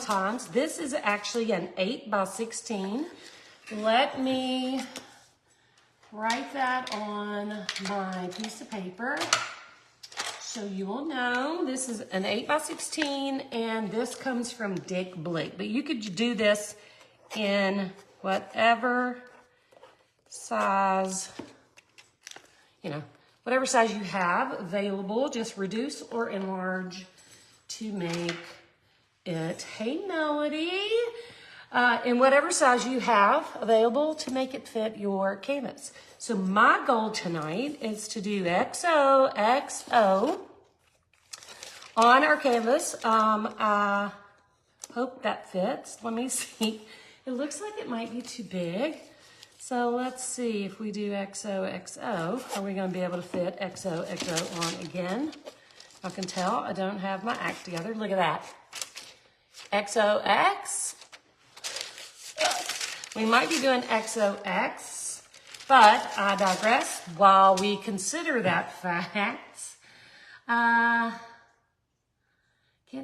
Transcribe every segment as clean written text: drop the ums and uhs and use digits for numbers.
Valentine's. This is actually an 8 by 16. Let me write that on my piece of paper so you will know. This is an 8 by 16, and this comes from Dick Blake. But you could do this in whatever size, whatever size you have available. Just reduce or enlarge to make it. Hey, Melody. In whatever size you have available to make it fit your canvas. So my goal tonight is to do XOXO on our canvas. I hope that fits. Let me see. It looks like it might be too big. So let's see if we do XOXO. Are we going to be able to fit XOXO on again? I can tell I don't have my act together. Look at that. XOX. We might be doing XOX, but I digress. While we consider that fact, can't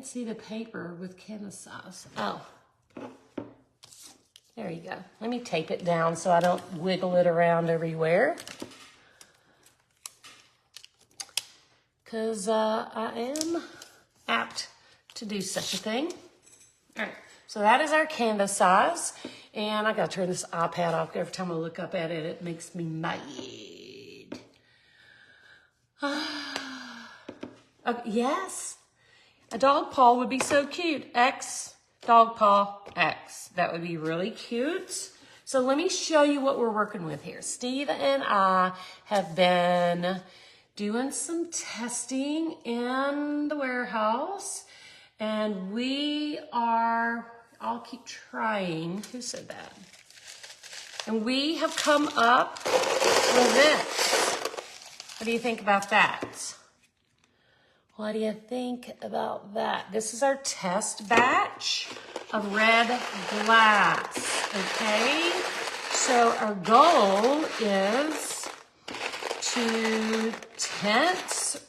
see the paper with canvas size. Oh, there you go. Let me tape it down so I don't wiggle it around everywhere. Because I am apt to do such a thing. All right, so that is our canvas size. And I gotta turn this iPad off. Every time I look up at it, it makes me mad. Yes, a dog paw would be so cute. X, dog paw, X. That would be really cute. So let me show you what we're working with here. Steve and I have been doing some testing in the warehouse, and I'll keep trying. Who said that? And we have come up with this. What do you think about that? What do you think about that? This is our test batch of red glass, okay? So our goal is to tint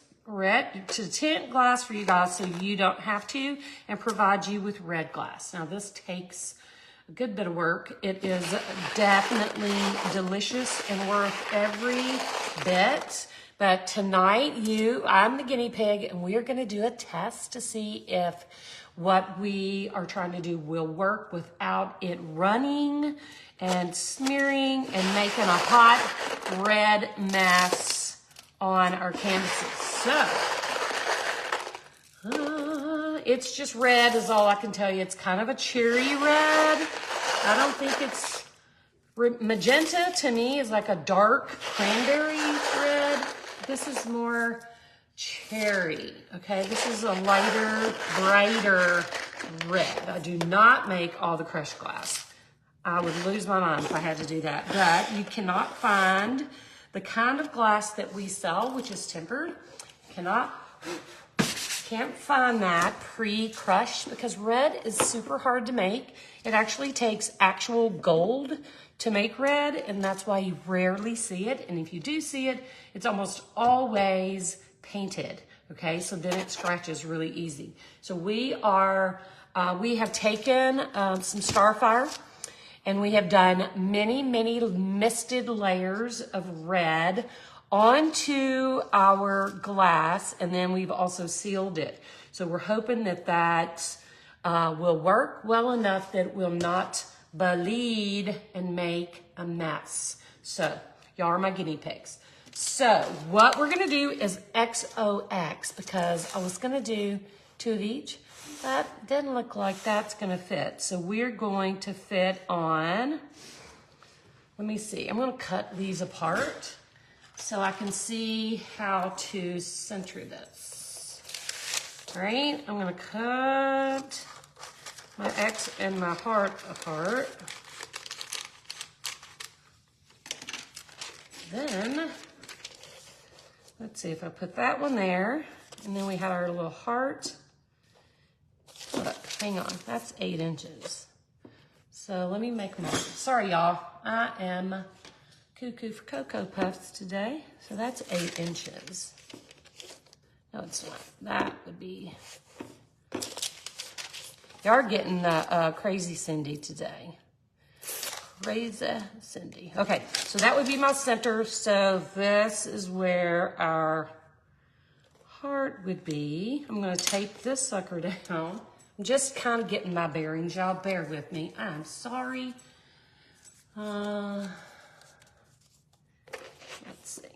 glass for you guys so you don't have to, and provide you with red glass. Now this takes a good bit of work. It is definitely delicious and worth every bit. But tonight I'm the guinea pig, and we are gonna do a test to see if what we are trying to do will work without it running and smearing and making a hot red mess on our canvases. So, it's just red is all I can tell you. It's kind of a cherry red. I don't think it's magenta. To me is like a dark cranberry red. This is more cherry, okay? This is a lighter, brighter red. I do not make all the crushed glass. I would lose my mind if I had to do that. But you cannot find the kind of glass that we sell, which is tempered. Can't find that pre-crushed, because red is super hard to make. It actually takes actual gold to make red, and that's why you rarely see it. And if you do see it, it's almost always painted, okay? So then it scratches really easy. So we have taken some Starfire, and we have done many, many misted layers of red onto our glass, and then we've also sealed it. So we're hoping that will work well enough that it will not bleed and make a mess. So y'all are my guinea pigs. So what we're gonna do is XOX, because I was gonna do 2 of each. That doesn't look like that's gonna fit. So we're going to fit on, let me see, I'm gonna cut these apart so I can see how to center this. All right, I'm gonna cut my X and my heart apart. Then, let's see if I put that one there, and then we had our little heart. Look, hang on, that's 8 inches. So let me make mine. Sorry, y'all, I am cuckoo for Cocoa Puffs today. So that's 8 inches. No, it's not. That would be, You are getting the crazy Cindy today. Crazy Cindy. Okay, so that would be my center. So this is where our heart would be. I'm going to tape this sucker down. I'm just kind of getting my bearings. Y'all bear with me. I'm sorry. Let's see.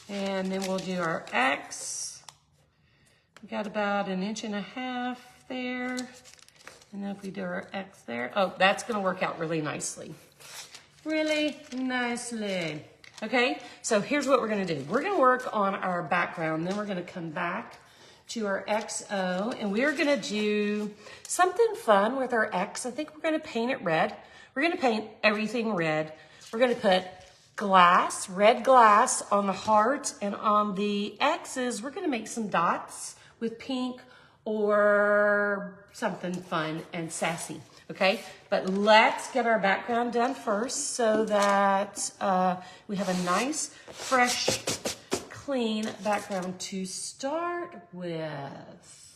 And then we'll do our X. We got about 1.5 inches there. And then if we do our X there, oh, that's gonna work out really nicely. Really nicely. Okay, so here's what we're gonna do. We're gonna work on our background, then we're gonna come back to our XO, and we're gonna do something fun with our X. I think we're gonna paint it red. We're gonna paint everything red. We're gonna put glass, red glass on the heart, and on the X's, we're gonna make some dots with pink or something fun and sassy, okay? But let's get our background done first so that we have a nice, fresh, clean background to start with.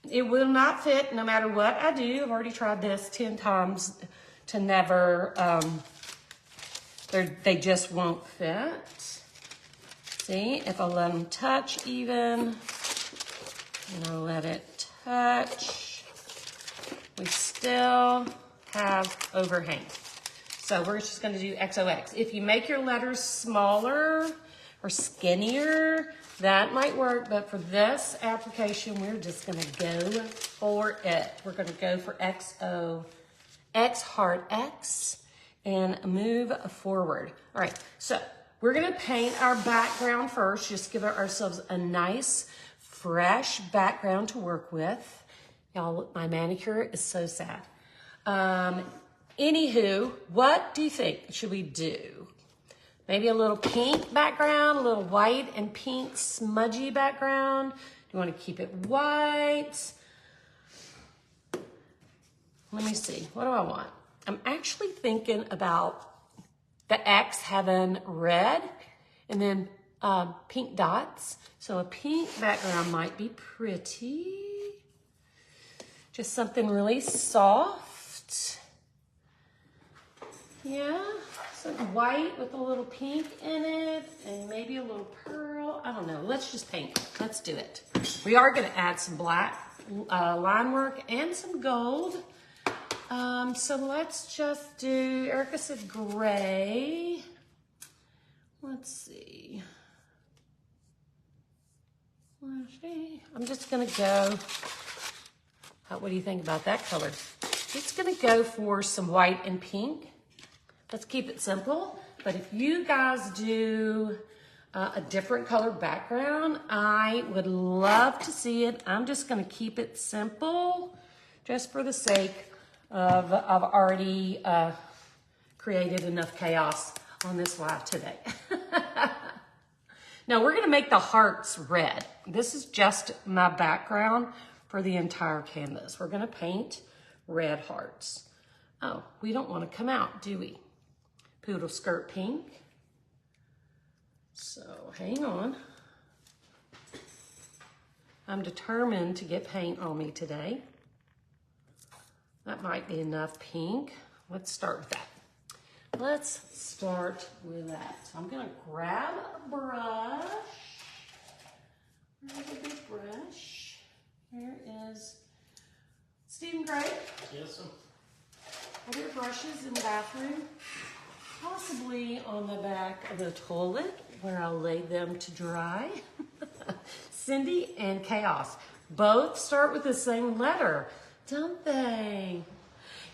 It will not fit no matter what I do. I've already tried this 10 times to never, they just won't fit. See, if I let them touch even, and I let it touch, we still have overhang. So we're just gonna do XOX. If you make your letters smaller or skinnier, that might work, but for this application, we're just gonna go for it. We're gonna go for XO, X heart X, and move forward. All right, so we're gonna paint our background first, just give ourselves a nice, fresh background to work with. Y'all, my manicure is so sad. Anywho, what do you think should we do? Maybe a little pink background, a little white and pink smudgy background. Do you want to keep it white? Let me see, what do I want? I'm actually thinking about the X having red and then pink dots. So a pink background might be pretty. Just something really soft. Yeah, something white with a little pink in it and maybe a little pearl. I don't know, let's just paint. Let's do it. We are gonna add some black line work and some gold. So let's just do, Erica said gray. Let's see. I'm just gonna go, what do you think about that color? Just gonna go for some white and pink. Let's keep it simple. But if you guys do a different color background, I would love to see it. I'm just gonna keep it simple just for the sake of I've already created enough chaos on this live today. Now we're gonna make the hearts red. This is just my background for the entire canvas. We're gonna paint red hearts. Oh, we don't wanna come out, do we? Poodle skirt pink. So hang on. I'm determined to get paint on me today. That might be enough pink. Let's start with that. Let's start with that. So I'm gonna grab a brush. Where's a big brush? Here is Stephen Gray. Yes, sir. Are there brushes in the bathroom? Possibly on the back of the toilet where I'll lay them to dry. Cindy and Chaos. Both start with the same letter, don't they?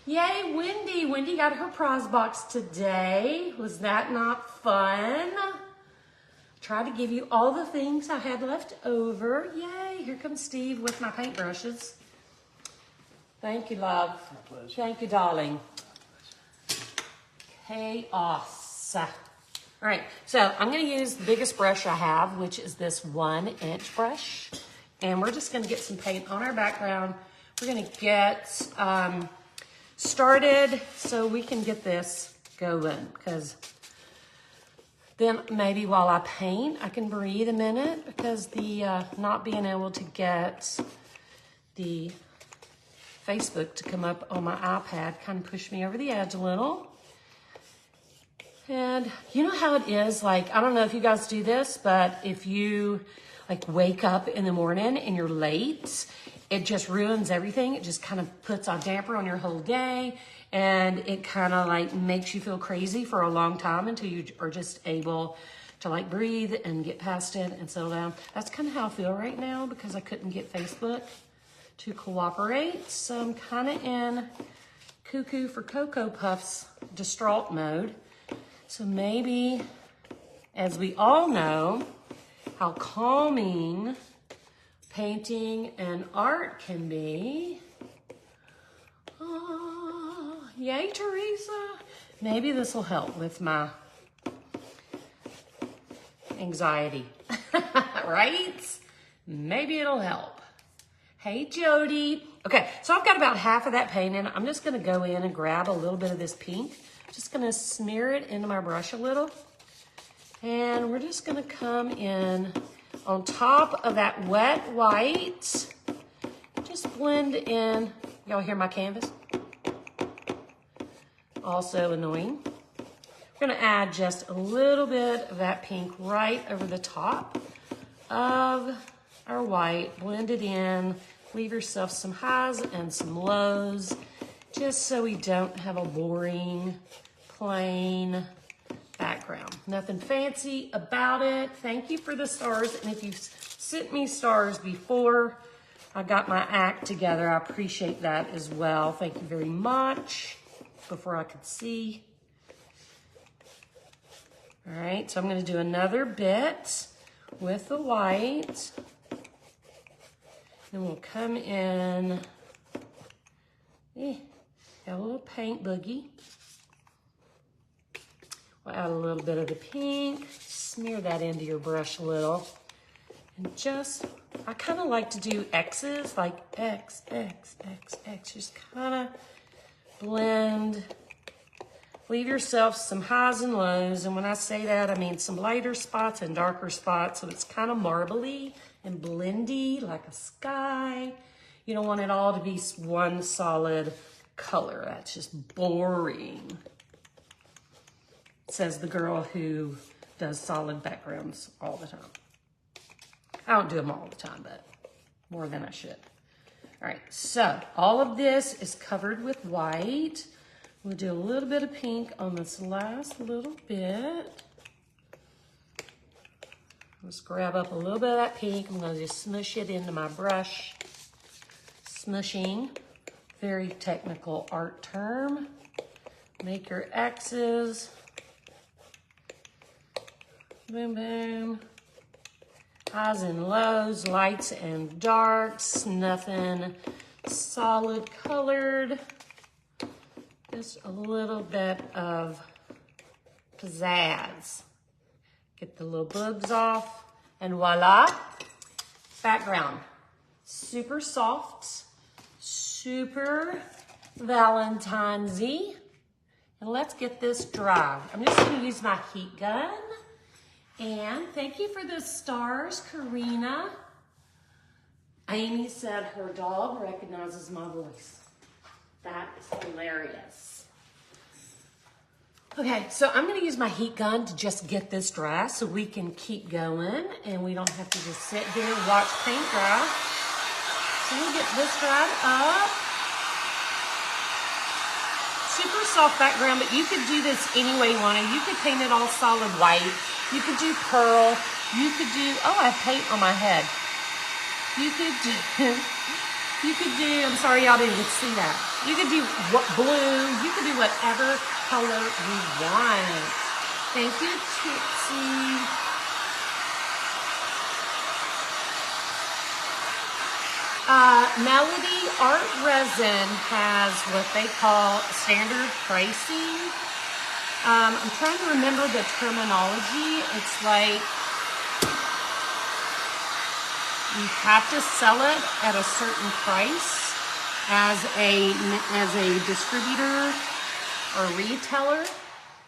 Yay, Wendy. Wendy got her prize box today. Was that not fun? Try to give you all the things I had left over. Yay, here comes Steve with my paintbrushes. Thank you, love. My pleasure. Thank you, darling. Chaos. All right, so I'm gonna use the biggest brush I have, which is this 1-inch brush. And we're just gonna get some paint on our background. We're gonna get started so we can get this going, because then maybe while I paint, I can breathe a minute, because the not being able to get the Facebook to come up on my iPad, kind of push me over the edge a little. And you know how it is, like, I don't know if you guys do this, but if you like wake up in the morning and you're late, it just ruins everything. It just kind of puts a damper on your whole day, and it kind of like makes you feel crazy for a long time until you are just able to like breathe and get past it and settle down. That's kind of how I feel right now because I couldn't get Facebook to cooperate. So I'm kind of in cuckoo for Cocoa Puffs distraught mode. So maybe, as we all know, how calming painting and art can be. Oh, yay, Teresa. Maybe this will help with my anxiety, right? Maybe it'll help. Hey, Jody. Okay, so I've got about half of that painted. I'm just gonna go in and grab a little bit of this pink. Just gonna smear it into my brush a little. And we're just gonna come in on top of that wet white. Just blend in. Y'all hear my canvas? Also annoying. We're gonna add just a little bit of that pink right over the top of our white. Blend it in. Leave yourself some highs and some lows, just so we don't have a boring, plain background. Nothing fancy about it. Thank you for the stars. And if you've sent me stars before I got my act together, I appreciate that as well. Thank you very much. Before I could see. All right, so I'm going to do another bit with the white. And we'll come in. Got a little paint boogie. We'll add a little bit of the pink. Smear that into your brush a little. And just, I kind of like to do X's, like X, X, X, X. Just kind of blend. Leave yourself some highs and lows. And when I say that, I mean some lighter spots and darker spots. So it's kind of marbly and blendy, like a sky. You don't want it all to be one solid color. That's just boring. Says the girl who does solid backgrounds all the time. I don't do them all the time, but more than I should. All right, so all of this is covered with white. We'll do a little bit of pink on this last little bit. Let's grab up a little bit of that pink. I'm gonna just smush it into my brush. Smushing, very technical art term. Make your X's. Boom, boom. Highs and lows, lights and darks, nothing solid colored. Just a little bit of pizzazz. Get the little bugs off, and voila, background. Super soft, super Valentine-y. And let's get this dry. I'm just gonna use my heat gun. And thank you for the stars, Karina. Amy said her dog recognizes my voice. That is hilarious. Okay, so I'm gonna use my heat gun to just get this dry so we can keep going and we don't have to just sit here and watch paint dry. So we'll get this dried up. Super soft background, but you could do this any way you want to. You could paint it all solid white. You could do pearl. You could do, oh, I have paint on my head. You could do, I'm sorry y'all didn't get to see that. You could do blue. You could do whatever color you want. Thank you, Tootsie. Melody Art Resin has what they call standard pricing. I'm trying to remember the terminology. It's like you have to sell it at a certain price as a distributor or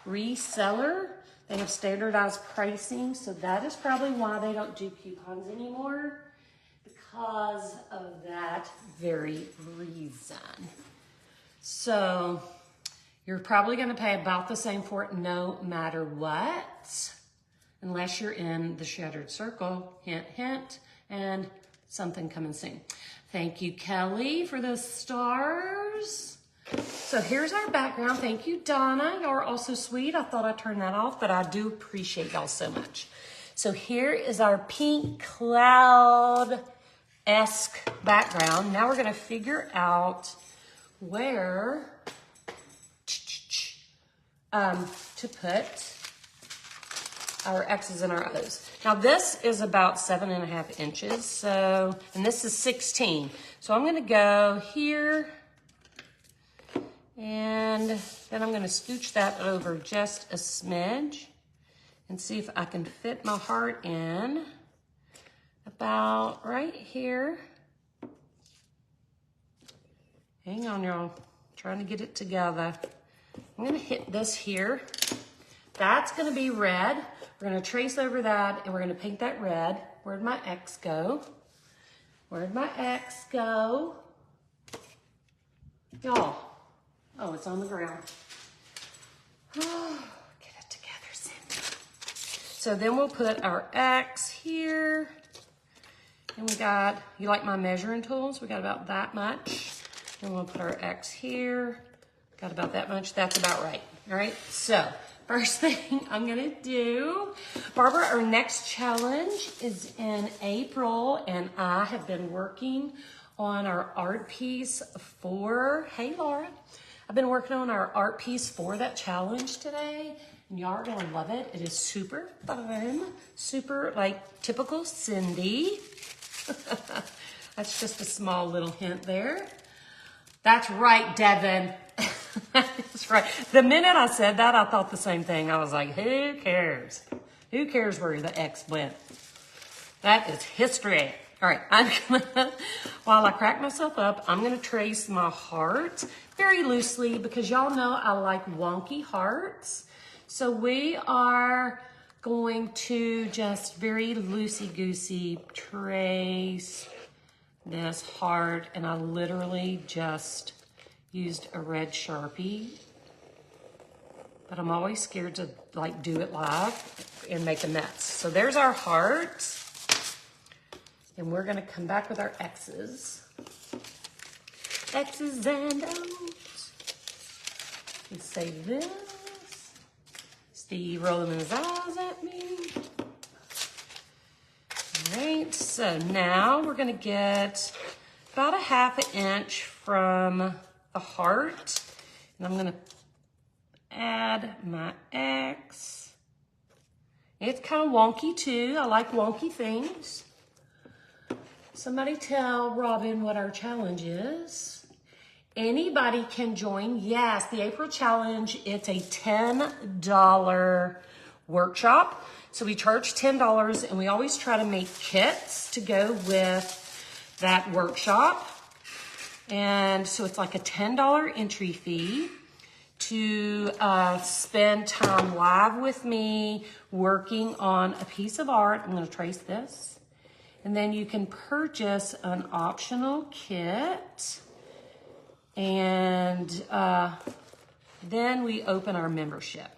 reseller. They have standardized pricing, so that is probably why they don't do coupons anymore. because of that very reason. So you're probably going to pay about the same for it no matter what, unless you're in the Shattered Circle, hint, hint, and something coming soon. Thank you, Kelly, for the stars. So here's our background. Thank you, Donna. Y'all are also sweet. I thought I'd turn that off, but I do appreciate y'all so much. So here is our pink cloud-esque background. Now we're gonna figure out where to put our X's and our O's. Now this is about 7.5 inches, so, and this is 16. So I'm gonna go here, and then I'm gonna scooch that over just a smidge and see if I can fit my heart in about right here. Hang on, y'all, trying to get it together. I'm gonna hit this here. That's gonna be red. We're gonna trace over that and we're gonna paint that red. Where'd my X go? Where'd my X go? Y'all, oh, it's on the ground. Oh, get it together, Cindy. So then we'll put our X here. And we got, you like my measuring tools? We got about that much. Then we'll put our X here. Got about that much, that's about right. All right, so first thing I'm gonna do, Barbara, our next challenge is in April, and I have been working on our art piece for, hey Laura, I've been working on our art piece for that challenge today, and y'all are gonna love it. It is super fun, super like typical Cindy. That's just a small little hint there. That's right, Devin. That's right. The minute I said that, I thought the same thing. I was like, who cares? Who cares where the X went? That is history. All right, I'm gonna, while I crack myself up, I'm gonna trace my heart very loosely because y'all know I like wonky hearts. So we are going to just very loosey-goosey trace this heart, and I literally just used a red Sharpie, but I'm always scared to like do it live and make a mess. So there's our heart, and we're gonna come back with our X's. X's and O's. Let's save this. Steve rolling his eyes at me. All right, so now we're gonna get about 1/2 inch from the heart, and I'm gonna add my X. It's kind of wonky too. I like wonky things. Somebody tell Robin what our challenge is. Anybody can join. Yes, the April challenge, it's a $10 workshop. So we charge $10, and we always try to make kits to go with that workshop. And so it's like a $10 entry fee to spend time live with me working on a piece of art. I'm gonna trace this. And then you can purchase an optional kit. And then we open our membership.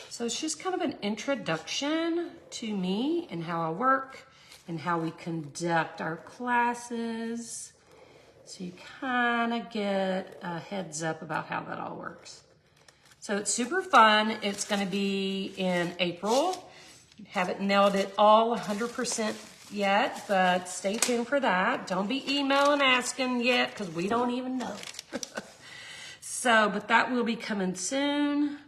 So it's just kind of an introduction to me and how I work and how we conduct our classes. So you kind of get a heads up about how that all works. So it's super fun. It's going to be in April. Haven't nailed it all 100% yet, but stay tuned for that. Don't be emailing asking yet because we don't even know. So, but that will be coming soon,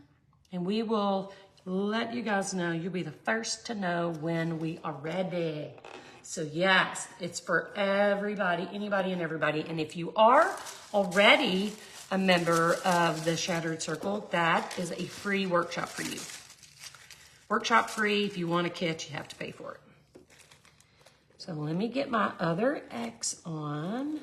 and we will let you guys know. You'll be the first to know when we are ready. So yes, it's for everybody, anybody and everybody. And if you are already a member of the Shattered Circle, that is a free workshop for you. Workshop free. If you want a kit, you have to pay for it. So let me get my other X on.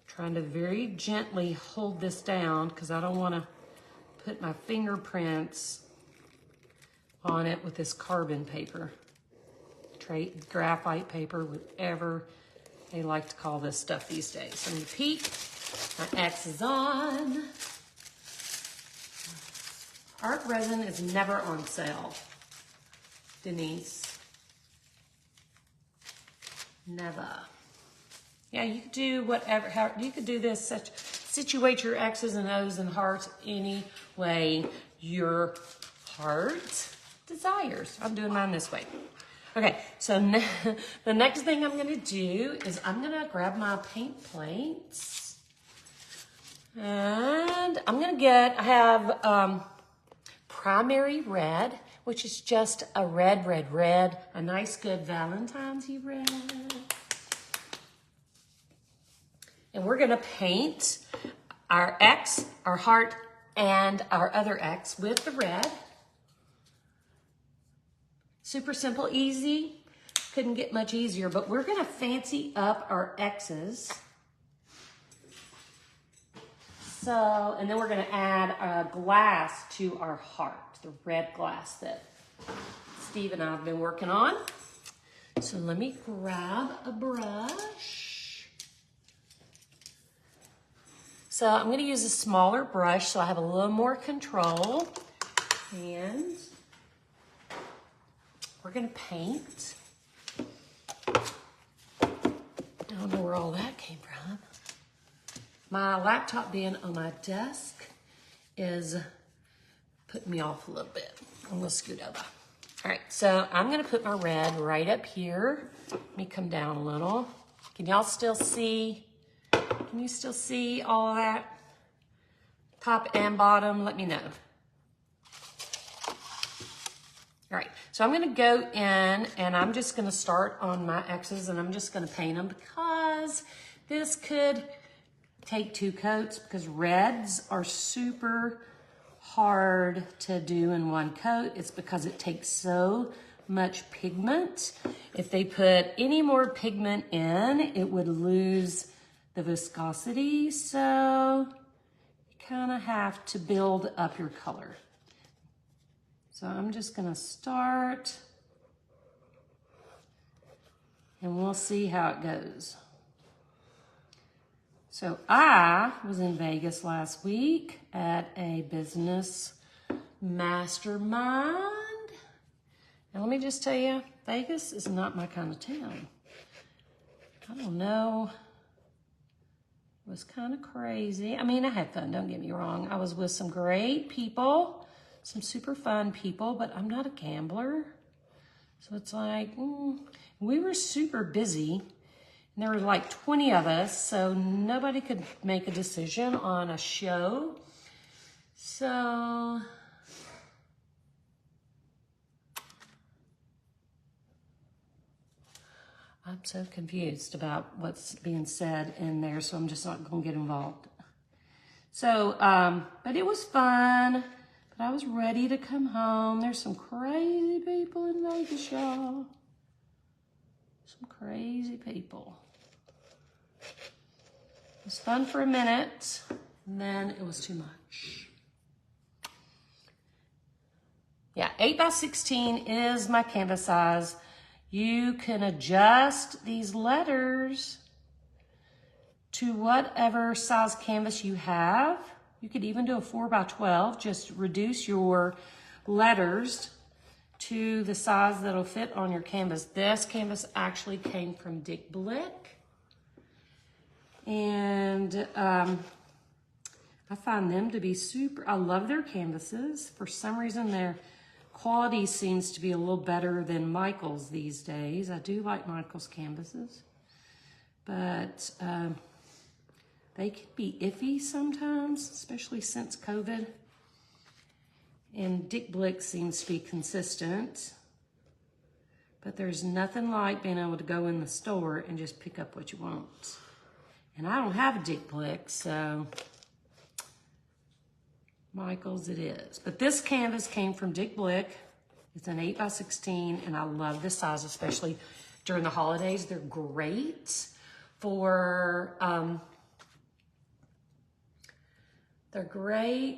Trying to very gently hold this down because I don't want to put my fingerprints on it with this carbon paper. graphite paper, whatever they like to call this stuff these days. So I'm gonna peek. My X is on. Art resin is never on sale, Denise. Never. Yeah, you could do whatever, you could do this, situate your X's and O's and hearts any way your heart desires. I'm doing mine this way. Okay, so the next thing I'm gonna do is I'm gonna grab my paint plates and I'm gonna I have primary red, which is just a red, a nice good Valentine's-y red. And we're gonna paint our X, our heart, and our other X with the red. Super simple, easy. Couldn't get much easier, but we're gonna fancy up our X's. So, and then we're gonna add a glass to our heart, the red glass that Steve and I have been working on. So let me grab a brush. So I'm gonna use a smaller brush so I have a little more control. And we're gonna paint. I don't know where all that came from. My laptop being on my desk is putting me off a little bit. I'm gonna scoot over. All right, so I'm gonna put my red right up here. Let me come down a little. Can y'all still see? Can you still see all that? Top and bottom, let me know. All right, so I'm gonna go in and I'm just gonna start on my X's and I'm just gonna paint them because this could take 2 coats because reds are super hard to do in 1 coat. It's because it takes so much pigment. If they put any more pigment in, it would lose the viscosity. So you kind of have to build up your color. So I'm just gonna start and we'll see how it goes. So I was in Vegas last week at a business mastermind. And let me just tell you, Vegas is not my kind of town. I don't know. It was kind of crazy. I mean, I had fun, don't get me wrong. I was with some great people, some super fun people, but I'm not a gambler. So it's like, we were super busy. And there were like 20 of us, so nobody could make a decision on a show. So I'm so confused about what's being said in there, so I'm just not gonna get involved. So, but it was fun, but I was ready to come home. There's some crazy people in Vegas, y'all. Some crazy people. It was fun for a minute, and then it was too much. Yeah, 8x16 is my canvas size. You can adjust these letters to whatever size canvas you have. You could even do a 4x12, just reduce your letters to the size that'll fit on your canvas. This canvas actually came from Dick Blick. And I find them to be super, I love their canvases. For some reason, their quality seems to be a little better than Michael's these days. I do like Michael's canvases, but they can be iffy sometimes, especially since COVID. And Dick Blick seems to be consistent, but there's nothing like being able to go in the store and just pick up what you want. And I don't have a Dick Blick, so Michael's it is. But this canvas came from Dick Blick. It's an 8x16, and I love this size, especially during the holidays. They're great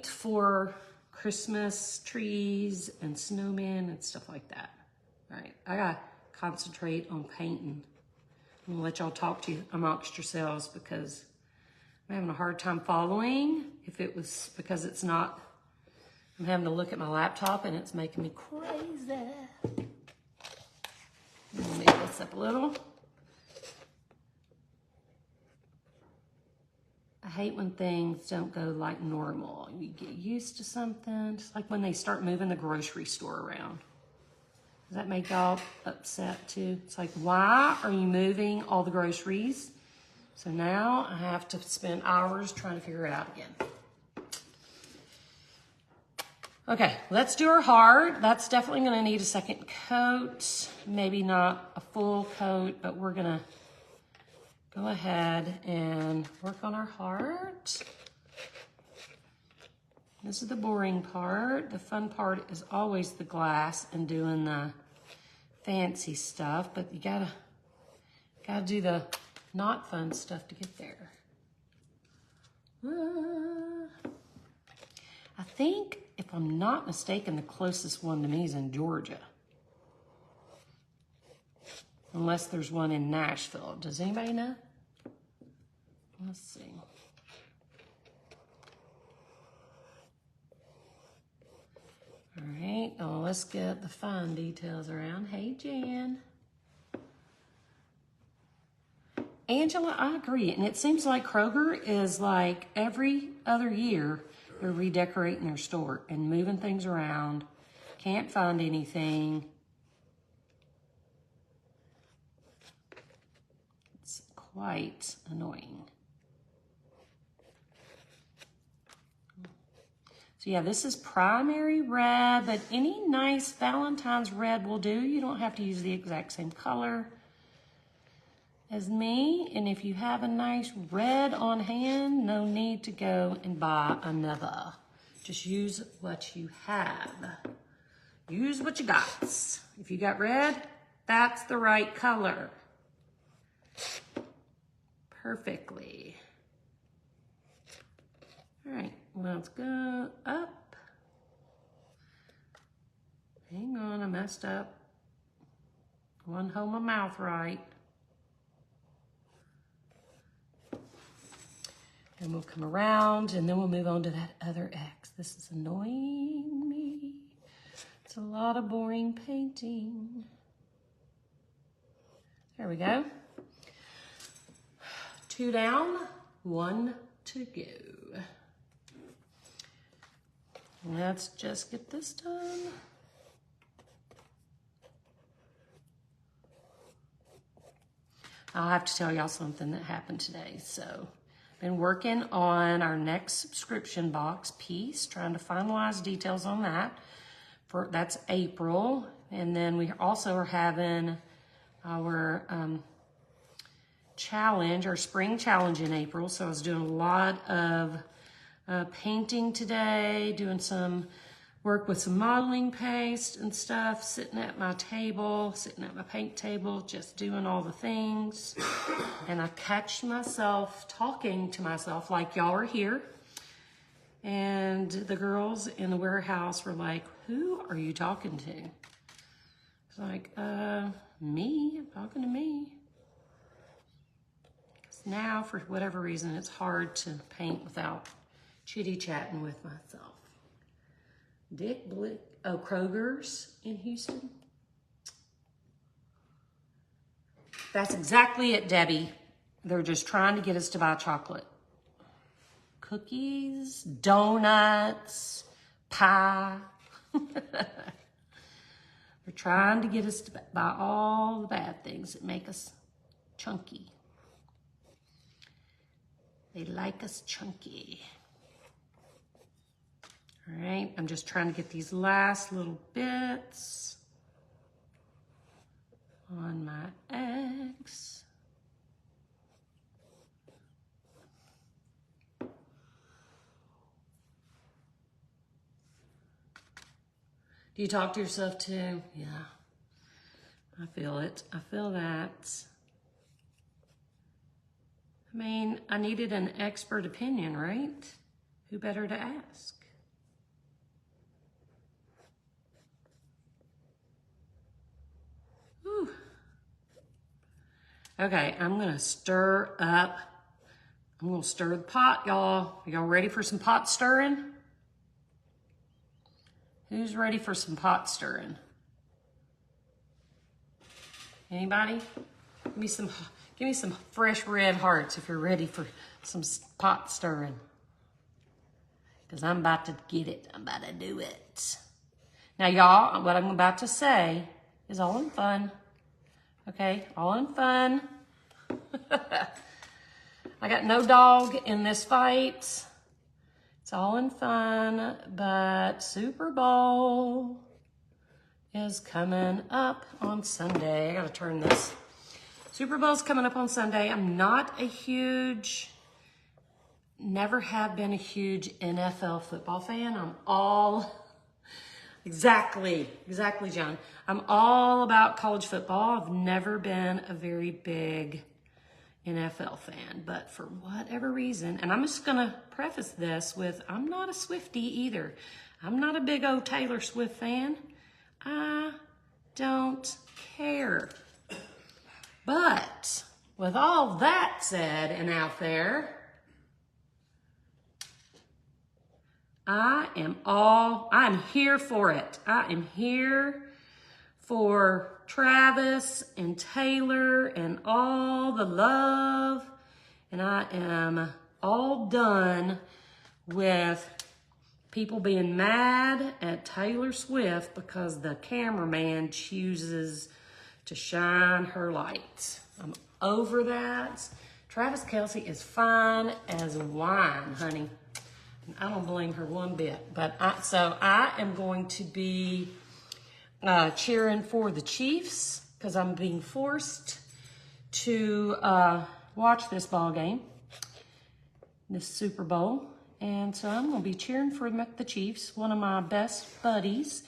for Christmas trees and snowmen and stuff like that. All right, I got a concentrate on painting. I'm gonna let y'all talk to you amongst yourselves because I'm having a hard time following. If it was because it's not, I'm having to look at my laptop and it's making me crazy. I'm gonna make this up a little. I hate when things don't go like normal. You get used to something. Just like when they start moving the grocery store around. Does that make y'all upset too? It's like, why are you moving all the groceries? So now I have to spend hours trying to figure it out again. Okay, let's do our heart. That's definitely gonna need a second coat. Maybe not a full coat, but we're gonna go ahead and work on our heart. This is the boring part. The fun part is always the glass and doing the fancy stuff, but you gotta do the not fun stuff to get there. I think, if I'm not mistaken, the closest one to me is in Georgia. Unless there's one in Nashville. Does anybody know? Let's see. All right, now let's get the fine details around. Hey, Jan. Angela, I agree. And it seems like Kroger is like every other year, they're redecorating their store and moving things around. Can't find anything. It's quite annoying. So yeah, this is primary red, but any nice Valentine's red will do. You don't have to use the exact same color as me. And if you have a nice red on hand, no need to go and buy another. Just use what you have. Use what you got. If you got red, that's the right color. Perfectly. All right, let's go up. Hang on, I messed up. I want to hold my mouth right. And we'll come around and then we'll move on to that other X. This is annoying me. It's a lot of boring painting. There we go. 2 down, 1 to go. Let's just get this done. I'll have to tell y'all something that happened today. So, been working on our next subscription box piece, trying to finalize details on that. That's April. And then we also are having our challenge, our spring challenge in April. So I was doing a lot of painting today, doing some work with some modeling paste and stuff, sitting at my table, sitting at my paint table, just doing all the things. And I catch myself talking to myself like y'all are here. And the girls in the warehouse were like, who are you talking to? It's like, me, I'm talking to me. Because now, for whatever reason, it's hard to paint without chitty-chatting with myself. Dick Blick, oh, Kroger's in Houston. That's exactly it, Debbie. They're just trying to get us to buy chocolate. Cookies, donuts, pie. They're trying to get us to buy all the bad things that make us chunky. They like us chunky. All right, I'm just trying to get these last little bits on my eggs. Do you talk to yourself too? Yeah, I feel it. I feel that. I mean, I needed an expert opinion, right? Who better to ask? Whew. Okay, I'm gonna stir up. I'm gonna stir the pot, y'all. Y'all ready for some pot stirring? Who's ready for some pot stirring? Anybody? Give me some fresh red hearts if you're ready for some pot stirring. Because I'm about to get it. I'm about to do it. Now, y'all, what I'm about to say is all in fun. Okay, all in fun. I got no dog in this fight. It's all in fun, but Super Bowl is coming up on Sunday. I gotta turn this. Super Bowl's coming up on Sunday. I'm not a huge, never have been a huge NFL football fan. I'm all, exactly, John. I'm all about college football. I've never been a very big NFL fan, but for whatever reason, and I'm just gonna preface this with, I'm not a Swiftie either. I'm not a big old Taylor Swift fan. I don't care. But with all that said and out there, I'm here for it. I am here for Travis and Taylor and all the love. And I am all done with people being mad at Taylor Swift because the cameraman chooses to shine her light. I'm over that. Travis Kelce is fine as wine, honey. And I don't blame her one bit. But so I am going to be cheering for the Chiefs because I'm being forced to watch this ball game, this Super Bowl. And so I'm going to be cheering for the Chiefs. One of my best buddies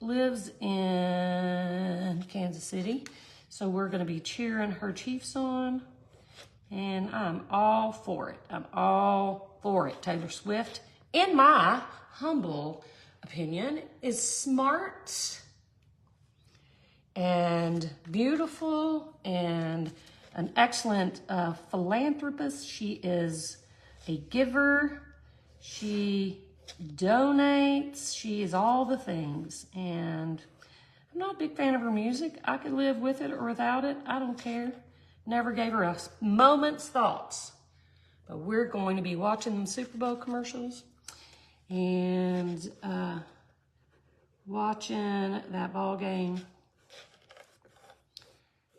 lives in Kansas City. So we're going to be cheering her Chiefs on. And I'm all for it. I'm all for it. Taylor Swift, in my humble opinion, is smart and beautiful and an excellent philanthropist. She is a giver. She donates. She is all the things. And I'm not a big fan of her music. I could live with it or without it. I don't care. Never gave her a moment's thoughts. But we're going to be watching the Super Bowl commercials and watching that ball game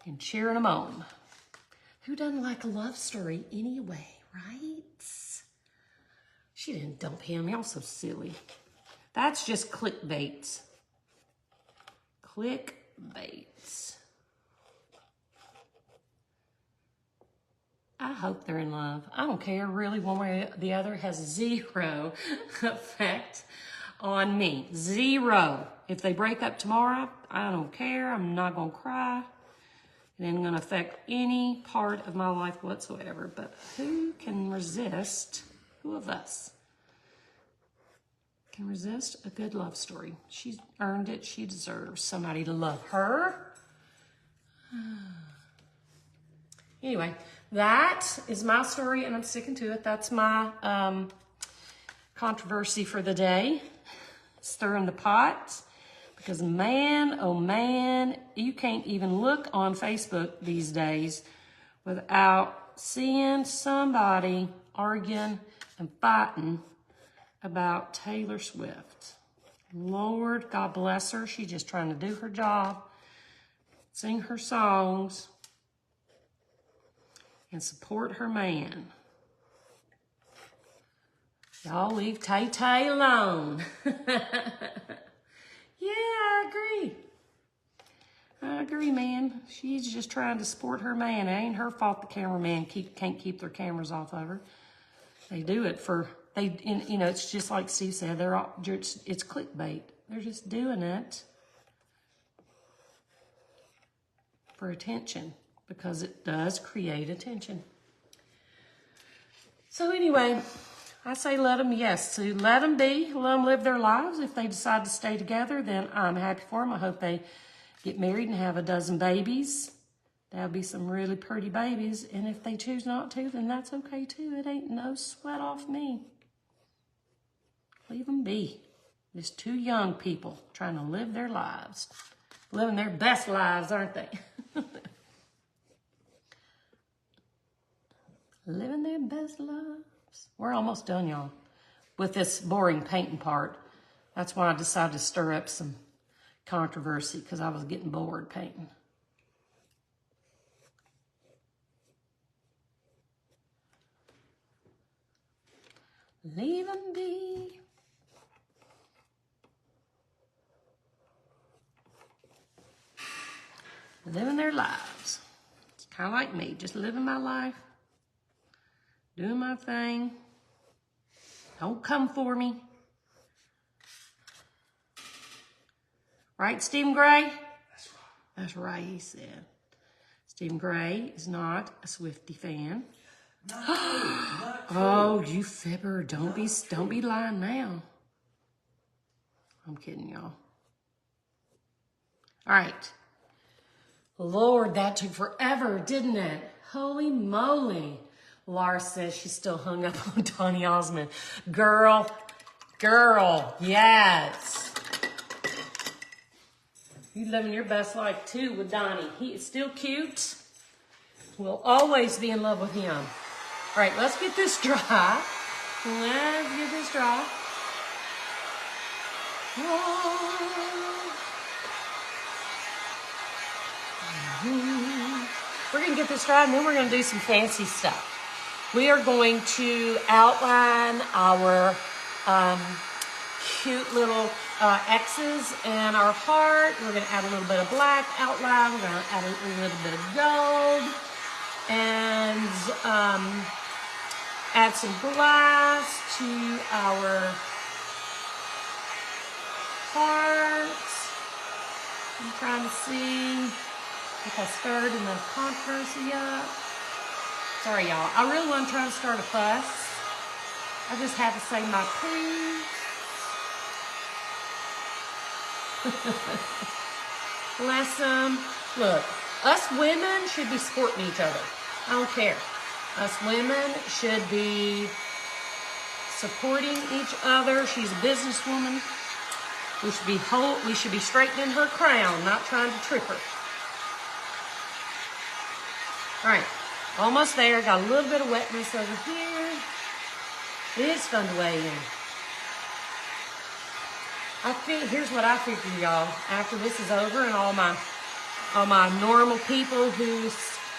and cheering them on. Who doesn't like a love story anyway, right? She didn't dump him. Y'all so silly. That's just clickbait. Clickbait. I hope they're in love. I don't care really one way or the other. It has zero effect on me. Zero. If they break up tomorrow, I don't care. I'm not going to cry. It ain't going to affect any part of my life whatsoever. But who can resist, who of us can resist a good love story? She's earned it. She deserves somebody to love her. Anyway, that is my story, and I'm sticking to it. That's my controversy for the day. Stirring the pot. Because man, oh man, you can't even look on Facebook these days without seeing somebody arguing and fighting about Taylor Swift. Lord, God bless her. She's just trying to do her job, sing her songs, and support her man. Y'all leave Tay-Tay alone. Yeah, I agree, man. She's just trying to support her man. It ain't her fault the cameraman can't keep their cameras off of her. They do it it's just like Steve said, it's clickbait. They're just doing it for attention because it does create attention. So anyway, I say let them be, let them live their lives. If they decide to stay together, then I'm happy for them. I hope they get married and have a dozen babies. There'll be some really pretty babies, and if they choose not to, then that's okay too. It ain't no sweat off me. Leave them be. Just two young people trying to live their lives. Living their best lives, aren't they? Living their best lives. We're almost done, y'all, with this boring painting part. That's why I decided to stir up some controversy, because I was getting bored painting. Leave them be. Living their lives. It's kind of like me, just living my life, doing my thing. Don't come for me. Right, Stephen Gray? That's right. That's right, he said. Stephen Gray is not a Swiftie fan. Not true. Not true. Oh, you fibber. Don't be lying now. I'm kidding, y'all. All right. Lord, that took forever, didn't it? Holy moly. Laura says she's still hung up on Donny Osmond. Girl, yes. You living your best life too with Donnie. He is still cute. We'll always be in love with him. All right, let's get this dry. Let's get this dry. We're going to get this dry, and then we're going to do some fancy stuff. We are going to outline our cute little X's and our heart. We're going to add a little bit of black outline. We're going to add a little bit of gold. And add some glass to our hearts. I'm trying to see if I stirred enough controversy up. Sorry, y'all. I really wasn't trying to start a fuss. I just had to say my piece. Bless them. Look, us women should be supporting each other. I don't care. Us women should be supporting each other. She's a businesswoman. We should be straightening her crown, not trying to trip her. All right, almost there. Got a little bit of wetness over here. It's fun to weigh in. I think here's what I figure, y'all. After this is over, and all my normal people who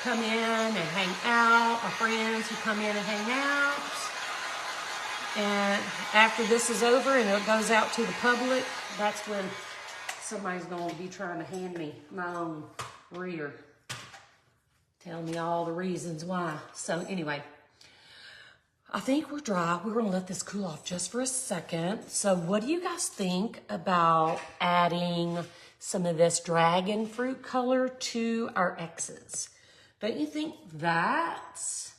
come in and hang out, our friends who come in and hang out. And after this is over and it goes out to the public, that's when somebody's going to be trying to hand me my own rear. Tell me all the reasons why. So anyway, I think we're dry. We're going to let this cool off just for a second. So what do you guys think about adding some of this dragon fruit color to our X's? Don't you think that's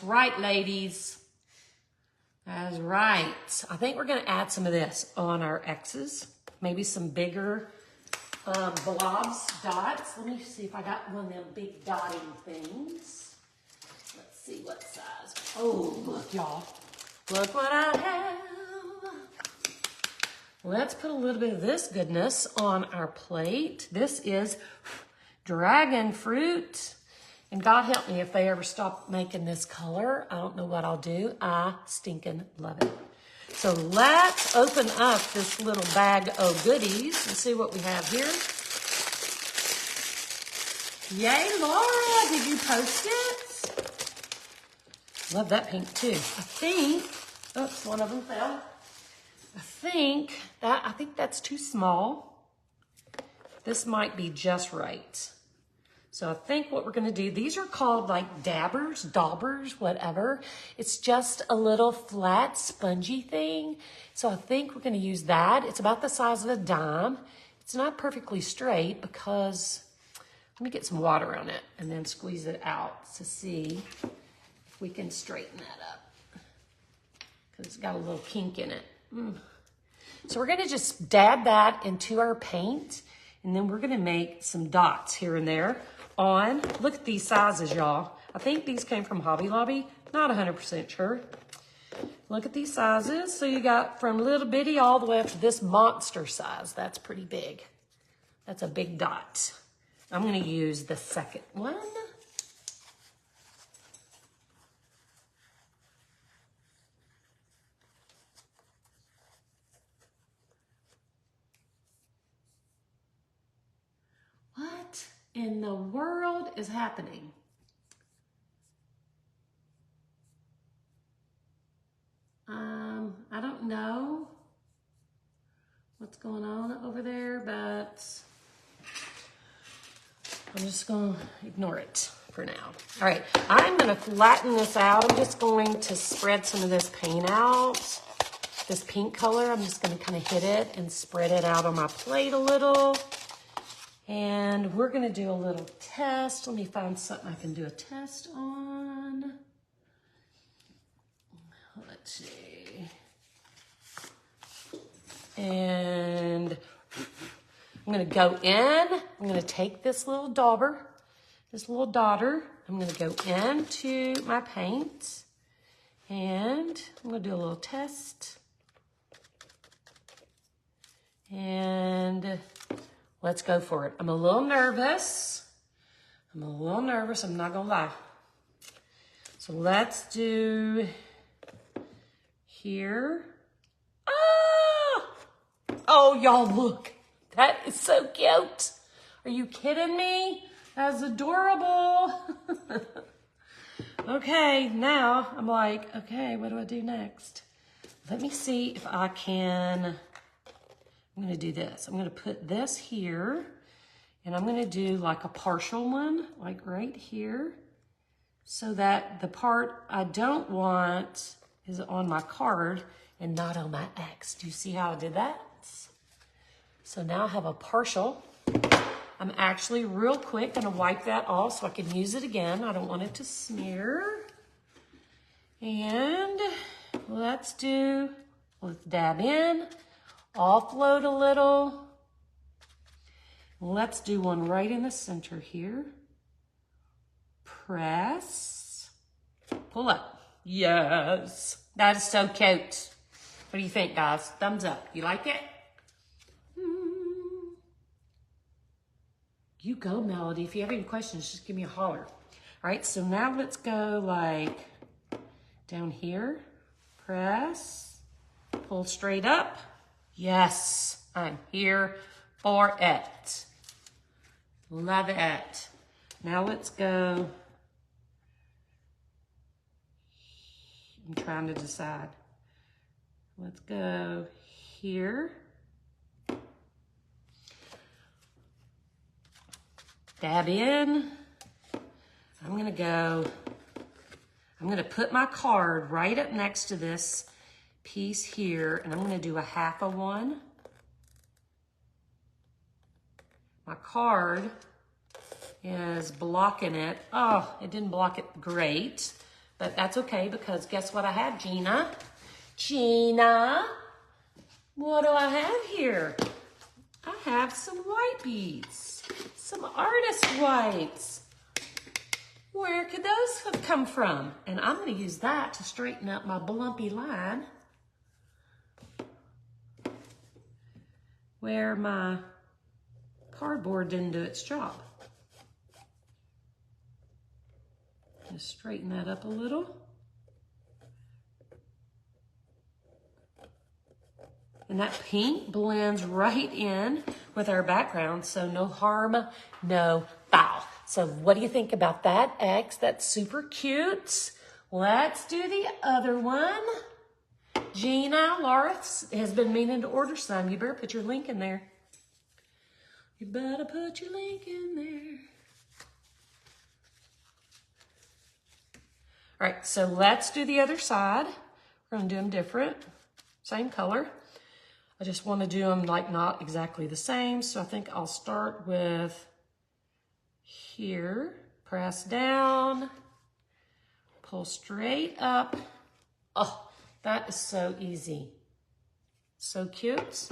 right, ladies? That's right. I think we're going to add some of this on our X's. Maybe some bigger blobs, dots. Let me see if I got one of them big dotting things. Let's see what size. Oh, look, y'all. Look what I have. Let's put a little bit of this goodness on our plate. This is dragon fruit. And God help me if they ever stop making this color. I don't know what I'll do. I stinking love it. So let's open up this little bag of goodies and see what we have here. Yay, Laura, did you post it? Love that pink too. I think, oops, one of them fell. I think that's too small. This might be just right. So I think what we're going to do, these are called like dabbers, whatever. It's just a little flat, spongy thing. So I think we're going to use that. It's about the size of a dime. It's not perfectly straight because, let me get some water on it and then squeeze it out to see if we can straighten that up. Because it's got a little kink in it. So we're going to just dab that into our paint. And then we're going to make some dots here and there on. Look at these sizes, y'all. I think these came from Hobby Lobby. Not 100% sure. Look at these sizes. So you got from little bitty all the way up to this monster size. That's pretty big. That's a big dot. I'm going to use the second one. What in the world is happening? I don't know what's going on over there, but I'm just going to ignore it for now. All right, I'm going to flatten this out. I'm just going to spread some of this paint out. This pink color, I'm just going to kind of hit it and spread it out on my plate a little. And we're going to do a little test. Let me find something I can do a test on. Let's see. And I'm going to go in. I'm going to take this little dauber, I'm going to go into my paint. And I'm going to do a little test. And let's go for it. I'm a little nervous. I'm not going to lie. So let's do here. Oh, y'all, look. That is so cute. Are you kidding me? That's adorable. Okay, now I'm like, okay, what do I do next? Let me see if I can. I'm going to do this. I'm going to put this here, and I'm going to do like a partial one, like right here, so that the part I don't want is on my card and not on my X. Do you see how I did that? So now I have a partial. I'm actually real quick going to wipe that off so I can use it again. I don't want it to smear. And let's dab in, offload a little. Let's do one right in the center here. Press, pull up. Yes, that is so cute. What do you think, guys? Thumbs up. You like it? You go, Melody. If you have any questions, just give me a holler. All right, so now let's go like down here. Press, pull straight up. Yes, I'm here for it. Love it. Now let's go. I'm trying to decide. Let's go here. Dab in. I'm gonna put my card right up next to this piece here, and I'm gonna do a half of one. My card is blocking it. Oh, it didn't block it great, but that's okay because guess what I have, Gina? Gina, what do I have here? I have some white beads, some artist whites. Where could those have come from? And I'm going to use that to straighten up my blumpy line where my cardboard didn't do its job. Just straighten that up a little. And that pink blends right in with our background, so no harm, no foul. So what do you think about that, X? That's super cute. Let's do the other one. Gina, Laura has been meaning to order some. You better put your link in there. You better put your link in there. All right, so let's do the other side. We're gonna do them different, same color. I just want to do them like not exactly the same, so I think I'll start with here, press down, pull straight up. Oh, that is so easy. So cute.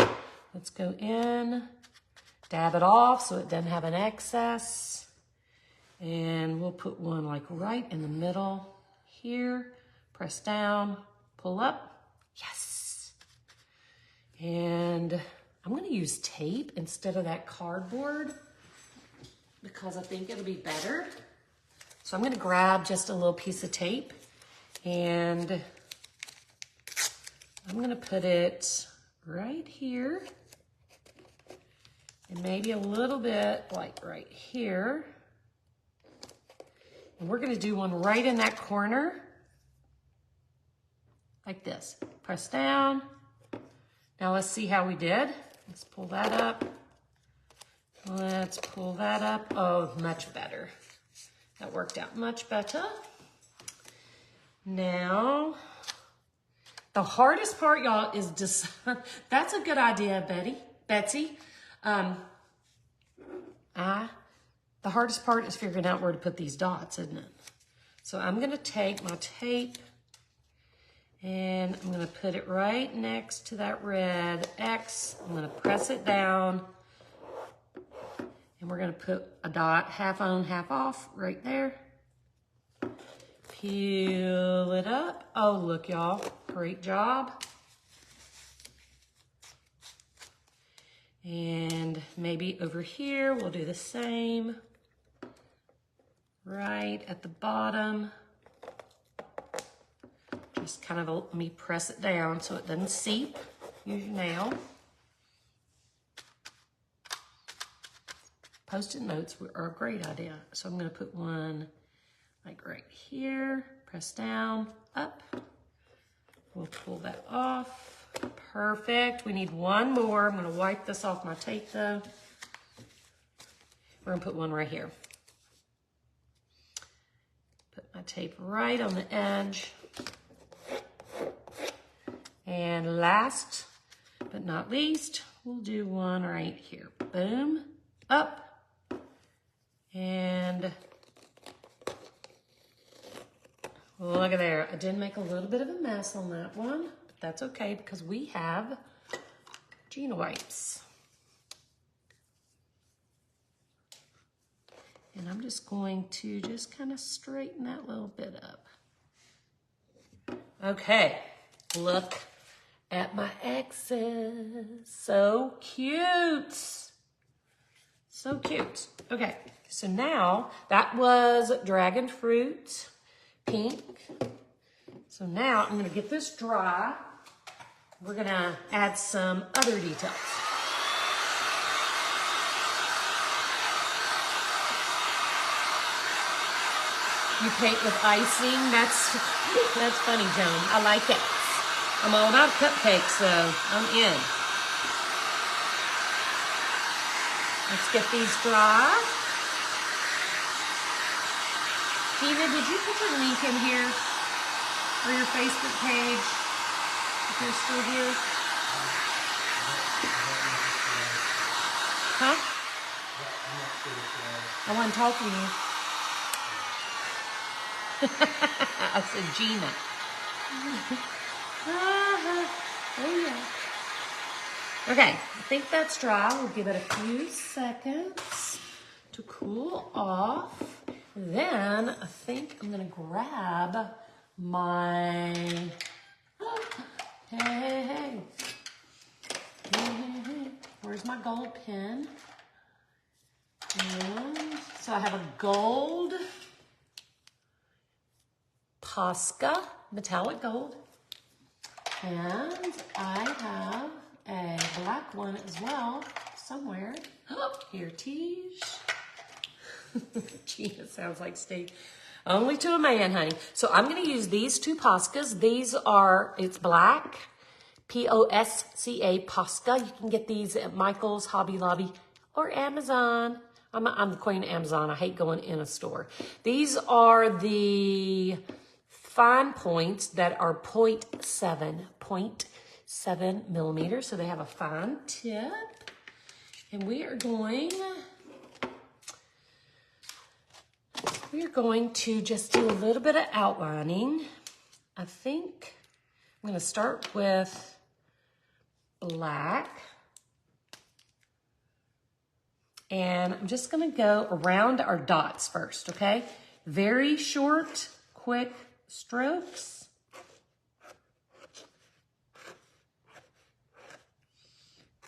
Let's go in, dab it off so it doesn't have an excess. And we'll put one like right in the middle here. Press down, pull up. Yes. And I'm going to use tape instead of that cardboard because I think it'll be better. So I'm going to grab just a little piece of tape and I'm going to put it right here and maybe a little bit like right here. And we're going to do one right in that corner like this. Press down. Now let's see how we did. Let's pull that up. Let's pull that up. Oh, much better. That worked out much better. Now, the hardest part, y'all, is just, that's a good idea, Betsy. The hardest part is figuring out where to put these dots, isn't it? So I'm gonna take my tape and I'm gonna put it right next to that red X. I'm gonna press it down and we're gonna put a dot half on, half off right there. Peel it up. Oh, look, y'all, great job. And maybe over here, we'll do the same. Right at the bottom. Just kind of let me press it down so it doesn't seep. Use your nail. Post-it notes are a great idea. So I'm gonna put one like right here, press down, up. We'll pull that off. Perfect. We need one more. I'm gonna wipe this off my tape though. We're gonna put one right here. Put my tape right on the edge. And last but not least, we'll do one right here. Boom, up, and look at there. I did make a little bit of a mess on that one, but that's okay because we have Gina wipes. And I'm just going to just kind of straighten that little bit up. Okay, look at my X's. So cute. So cute. Okay, so now that was dragon fruit, pink. So now I'm gonna get this dry. We're gonna add some other details. You paint with icing. That's funny, Joan. I like it. I'm all about cupcakes, so I'm in. Let's get these dry. Tina, did you put your link in here or your Facebook page if you're still here? Huh? I wasn't talking to you. I said Gina. Oh yeah. Okay, I think that's dry. We'll give it a few seconds to cool off. Then I think I'm gonna grab my, hey. Where's my gold pen? And so I have a gold Posca, metallic gold. And I have a black one as well, somewhere. Oh, here, Tish. Gina sounds like Steve. Only to a man, honey. So I'm going to use these two Poscas. These are, it's black, P-O-S-C-A, Posca. You can get these at Michael's, Hobby Lobby, or Amazon. I'm the queen of Amazon. I hate going in a store. These are the fine points that are 0.7 millimeters. So they have a fine tip. And we are going to just do a little bit of outlining. I think I'm going to start with black. And I'm just gonna go around our dots first, okay? Very short, quick strokes.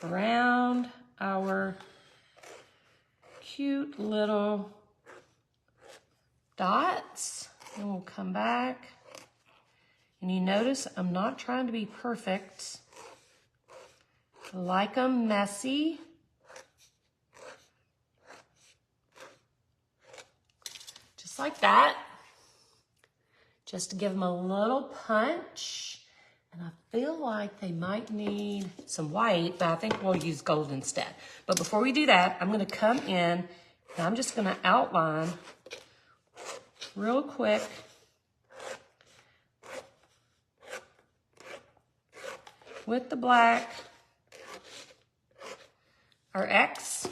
Around our cute little dots. And we'll come back. And you notice I'm not trying to be perfect. I like them messy. Just like that. Just to give them a little punch. And I feel like they might need some white, but I think we'll use gold instead. But before we do that, I'm gonna come in and I'm just gonna outline real quick with the black our X.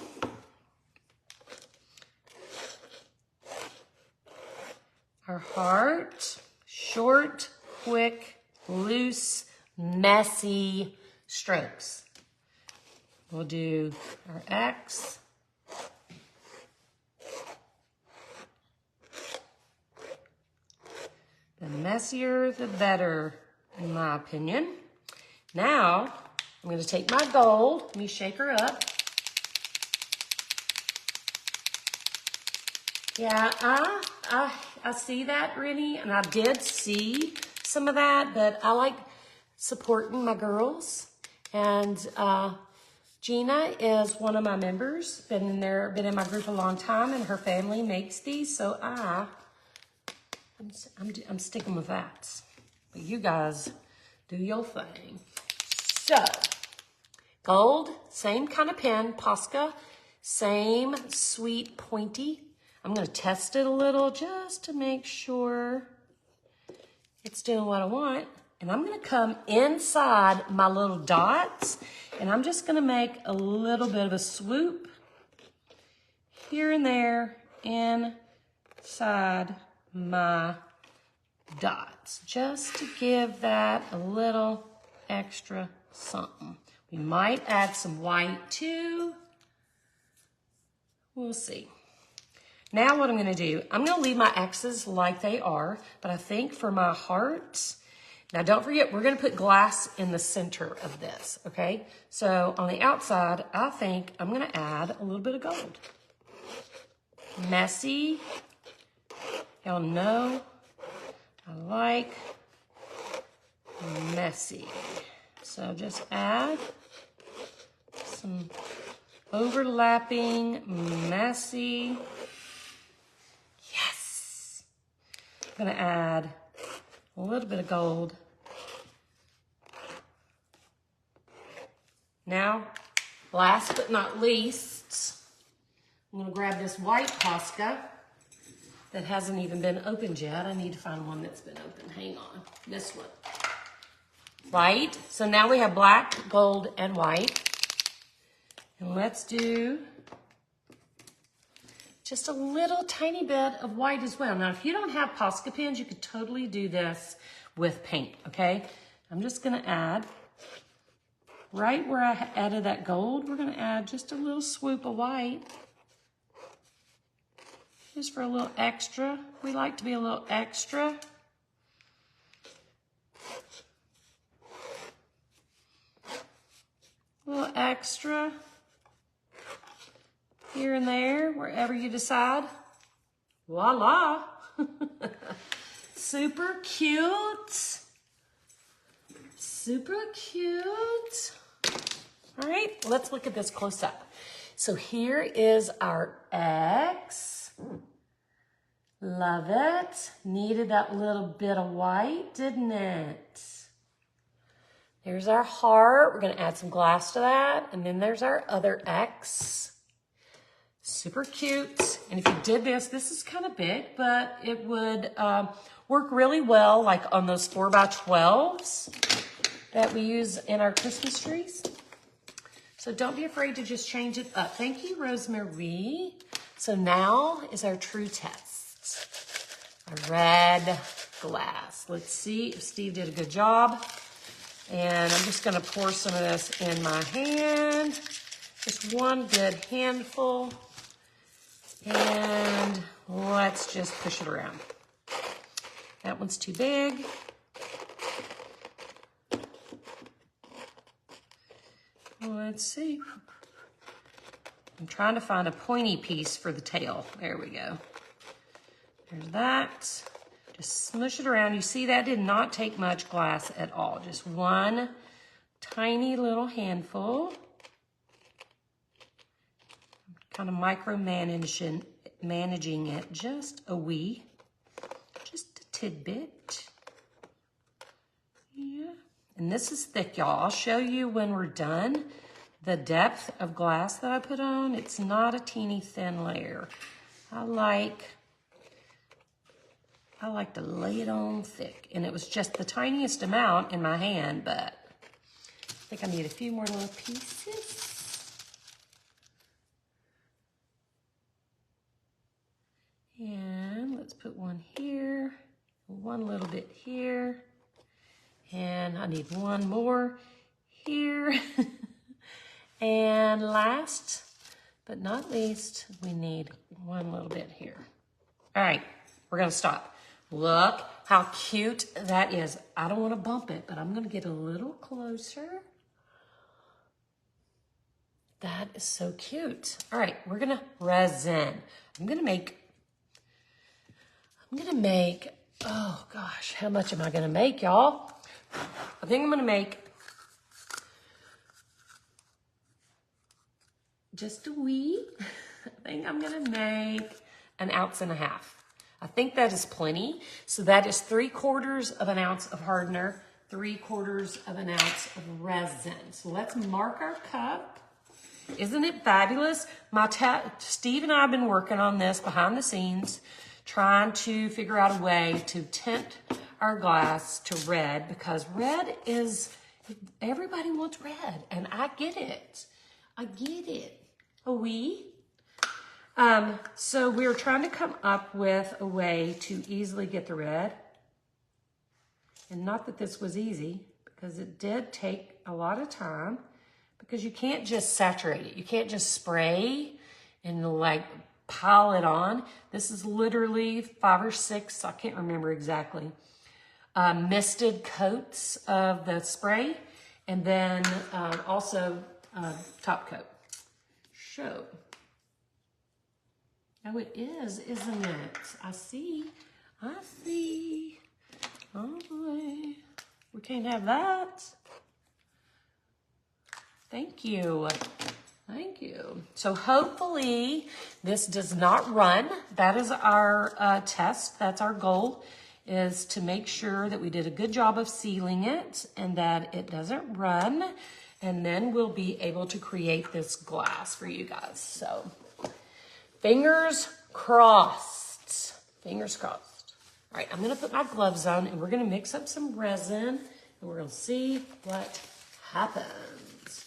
Our heart, short, quick, loose, messy strokes. We'll do our X. The messier, the better, in my opinion. Now, I'm gonna take my gold. Let me shake her up. Yeah, I see that, Rennie, and I did see some of that, but I like supporting my girls. And Gina is one of my members, been in my group a long time, and her family makes these, so I'm sticking with that. But you guys do your thing. So, gold, same kind of pen, Posca, same sweet pointy. I'm gonna test it a little just to make sure it's doing what I want. And I'm gonna come inside my little dots and I'm just gonna make a little bit of a swoop here and there inside my dots, just to give that a little extra something. We might add some white too. We'll see. Now what I'm gonna do, I'm gonna leave my X's like they are, but I think for my hearts, now don't forget, we're gonna put glass in the center of this, okay? So on the outside, I think I'm gonna add a little bit of gold. Messy, y'all know I like messy. So just add some overlapping, messy. Yes! I'm gonna add a little bit of gold. Now, last but not least, I'm gonna grab this white Posca that hasn't even been opened yet. I need to find one that's been opened. Hang on, this one. White, so now we have black, gold, and white. And let's do just a little tiny bit of white as well. Now, if you don't have Posca pens, you could totally do this with paint, okay? I'm just gonna add, right where I added that gold, we're gonna add just a little swoop of white. Just for a little extra. We like to be a little extra. A little extra. Here and there, wherever you decide. Voila. Super cute. Super cute. All right, let's look at this close up. So here is our X. Love it. Needed that little bit of white, didn't it? There's our heart. We're gonna add some glass to that. And then there's our other X. Super cute. And if you did this, this is kind of big, but it would work really well like on those 4x12s that we use in our Christmas trees. So don't be afraid to just change it up. Thank you, Rosemary. So now is our true test. A red glass. Let's see if Steve did a good job. And I'm just gonna pour some of this in my hand. Just one good handful. And let's just push it around. That one's too big. Let's see. I'm trying to find a pointy piece for the tail. There we go. There's that. Just smush it around. You see that did not take much glass at all. Just one tiny little handful. Kind of managing it just a wee. Just a tidbit. Yeah. And this is thick, y'all. I'll show you when we're done the depth of glass that I put on. It's not a teeny thin layer. I like to lay it on thick. And it was just the tiniest amount in my hand, but I think I need a few more little pieces. And let's put one here, one little bit here. And I need one more here. And last but not least, we need one little bit here. All right, we're gonna stop. Look how cute that is. I don't wanna bump it, but I'm gonna get a little closer. That is so cute. All right, we're gonna resin. I'm gonna make, oh gosh, how much am I gonna make, y'all? I think I'm gonna make just a wee. I think I'm gonna make 1.5 ounces. I think that is plenty. So that is 3/4 of an ounce of hardener, 3/4 of an ounce of resin. So let's mark our cup. Isn't it fabulous? Steve and I have been working on this behind the scenes, trying to figure out a way to tint our glass to red, because red is, everybody wants red, and I get it. I get it. A wee. So we were trying to come up with a way to easily get the red. And not that this was easy, because it did take a lot of time, because you can't just saturate it. You can't just spray and like pile it on. This is literally 5 or 6, I can't remember exactly, misted coats of the spray, and then also top coat. Show. Oh, it is, isn't it? I see. Oh boy. We can't have that. Thank you. Thank you. So hopefully this does not run. That is our test. That's our goal, is to make sure that we did a good job of sealing it and that it doesn't run. And then we'll be able to create this glass for you guys. So fingers crossed. Fingers crossed. All right, I'm gonna put my gloves on and we're gonna mix up some resin and we're gonna see what happens.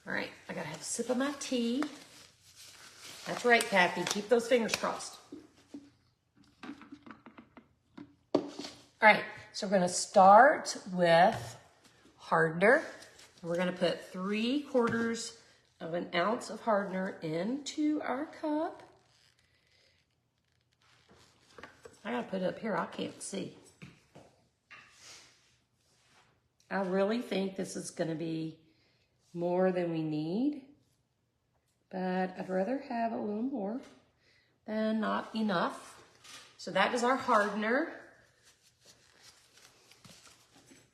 All right, I gotta have a sip of my tea. That's right, Kathy, keep those fingers crossed. All right, so we're gonna start with hardener. We're gonna put 3/4 of an ounce of hardener into our cup. I gotta put it up here, I can't see. I really think this is gonna be more than we need, but I'd rather have a little more than not enough. So that is our hardener.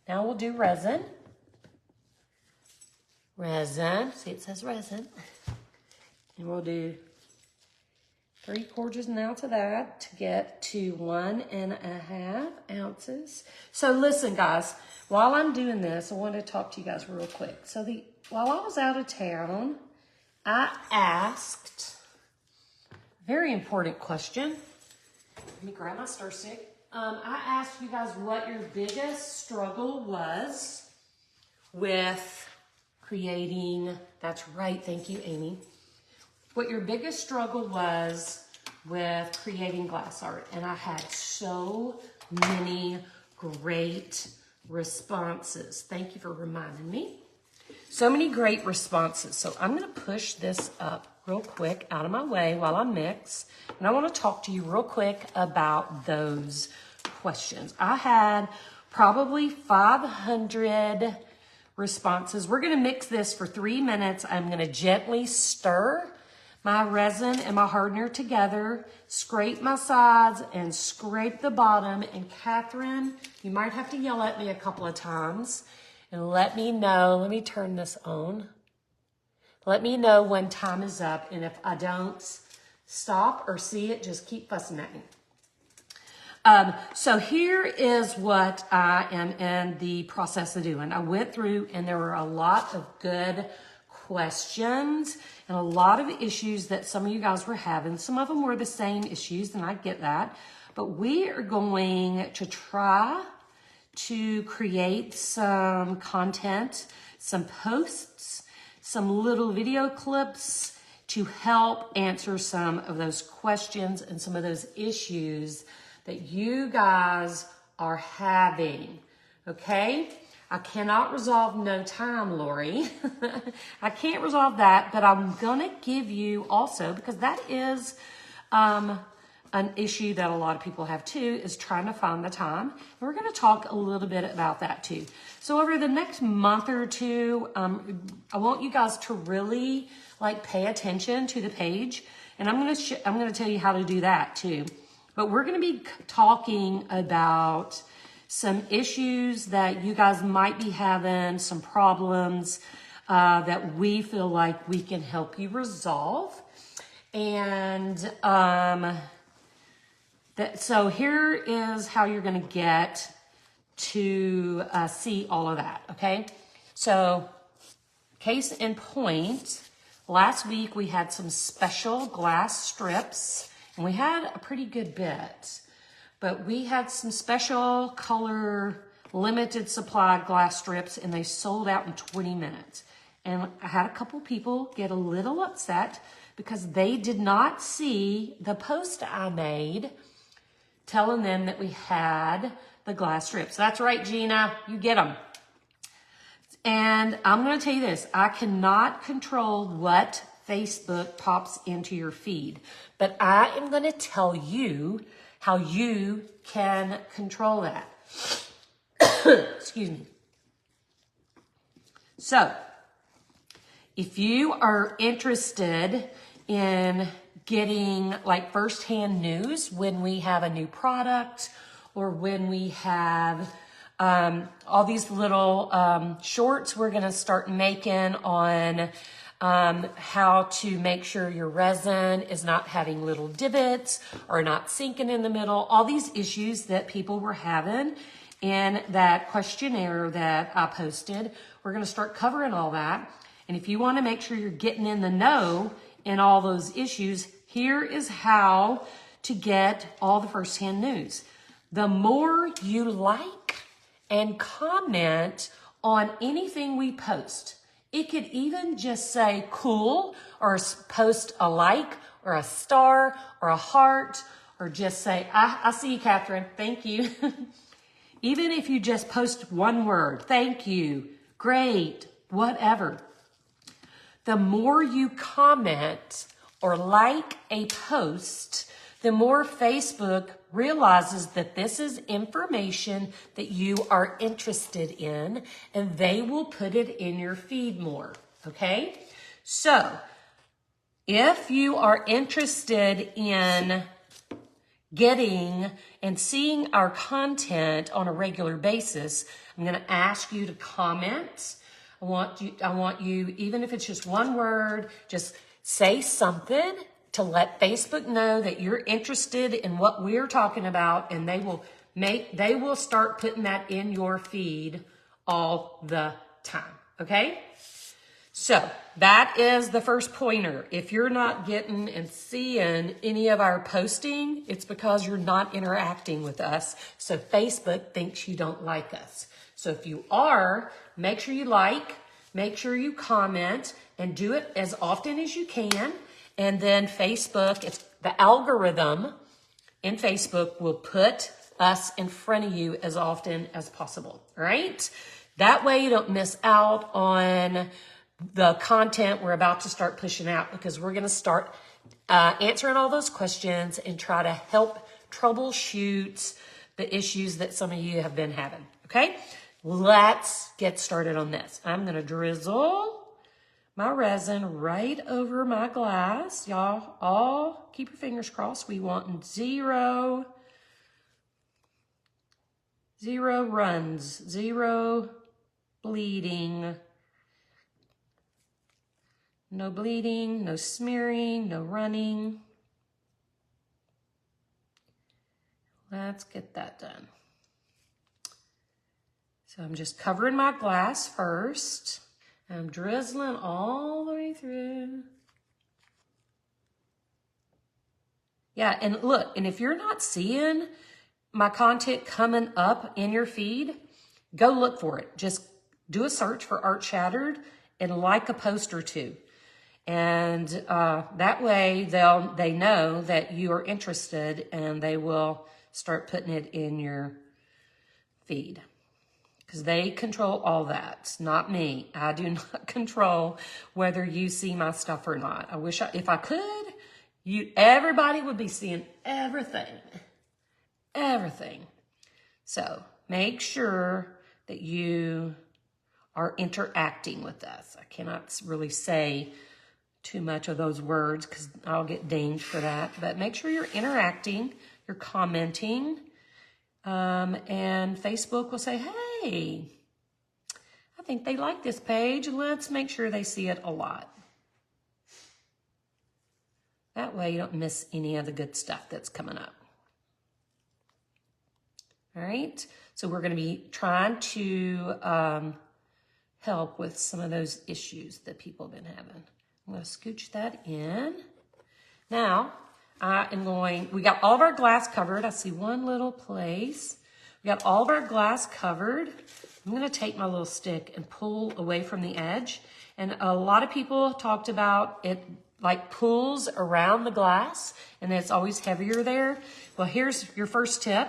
Now we'll do resin. Resin, see it says resin. And we'll do 3/4 of an ounce of that to get to 1.5 ounces. So listen guys, while I'm doing this, I want to talk to you guys real quick. So while I was out of town, I asked a very important question. Let me grab my stir stick. I asked you guys what your biggest struggle was with creating, that's right, thank you, Amy. What your biggest struggle was with creating glass art. And I had so many great responses. Thank you for reminding me. So many great responses. So I'm going to push this up real quick out of my way while I mix. And I want to talk to you real quick about those questions. I had probably 500 responses. We're going to mix this for 3 minutes. I'm going to gently stir my resin and my hardener together, scrape my sides and scrape the bottom. And Catherine, you might have to yell at me a couple of times and let me know. Let me turn this on. Let me know when time is up. And if I don't stop or see it, just keep fussing at me. So here is what I am in the process of doing. I went through and there were a lot of good questions and a lot of issues that some of you guys were having. Some of them were the same issues, and I get that. But we are going to try to create some content, some posts, some little video clips to help answer some of those questions and some of those issues that you guys are having, okay? I cannot resolve no time, Lori. I can't resolve that, but I'm gonna give you also, because that is an issue that a lot of people have too, is trying to find the time. And we're gonna talk a little bit about that too. So over the next month or two, I want you guys to really pay attention to the page. And I'm gonna tell you how to do that too. But we're gonna be talking about some issues that you guys might be having, some problems that we feel like we can help you resolve. And so here is how you're gonna get to see all of that, okay? So case in point, last week we had some special glass strips, and we had a pretty good bit. But we had some special color, limited supply glass strips, and they sold out in 20 minutes. And I had a couple people get a little upset because they did not see the post I made telling them that we had the glass strips. That's right, Gina, you get them. And I'm gonna tell you this, I cannot control what Facebook pops into your feed, but I am gonna tell you how you can control that. Excuse me. So, if you are interested in getting firsthand news when we have a new product or when we have all these little shorts we're gonna start making on how to make sure your resin is not having little divots or not sinking in the middle, all these issues that people were having in that questionnaire that I posted. We're going to start covering all that. And if you want to make sure you're getting in the know in all those issues, here is how to get all the firsthand news. The more you like and comment on anything we post, it could even just say cool or post a like or a star or a heart or just say, I see you, Catherine. Thank you. Even if you just post one word, thank you, great, whatever. The more you comment or like a post, the more Facebook realizes that this is information that you are interested in, and they will put it in your feed more, okay? So, if you are interested in getting and seeing our content on a regular basis, I'm gonna ask you to comment. I want you, even if it's just one word, just say something to let Facebook know that you're interested in what we're talking about, and they will start putting that in your feed all the time, okay? So that is the first pointer. If you're not getting and seeing any of our posting, it's because you're not interacting with us. So Facebook thinks you don't like us. So if you are, make sure you like, make sure you comment, and do it as often as you can. And then Facebook, it's the algorithm in Facebook will put us in front of you as often as possible, all right? That way you don't miss out on the content we're about to start pushing out, because we're gonna start answering all those questions and try to help troubleshoot the issues that some of you have been having, okay? Let's get started on this. I'm gonna drizzle my resin right over my glass. Y'all, all keep your fingers crossed. We want zero runs, zero bleeding. No bleeding, no smearing, no running. Let's get that done. So I'm just covering my glass first. I'm drizzling all the way through. Yeah, and look, and if you're not seeing my content coming up in your feed, go look for it. Just do a search for Art Shattered and like a post or two. And that way they know that you are interested, and they will start putting it in your feed. Because they control all that. It's not me. I do not control whether you see my stuff or not. I wish if I could, everybody would be seeing everything. Everything. So make sure that you are interacting with us. I cannot really say too much of those words because I'll get dinged for that. But make sure you're interacting, you're commenting, and Facebook will say, hey, I think they like this page. Let's make sure they see it a lot. That way you don't miss any of the good stuff that's coming up. All right, so we're going to be trying to help with some of those issues that people have been having. I'm going to scooch that in. Now, we got all of our glass covered. I see one little place. We got all of our glass covered. I'm going to take my little stick and pull away from the edge. And a lot of people talked about it like pulls around the glass, and it's always heavier there. Well, here's your first tip.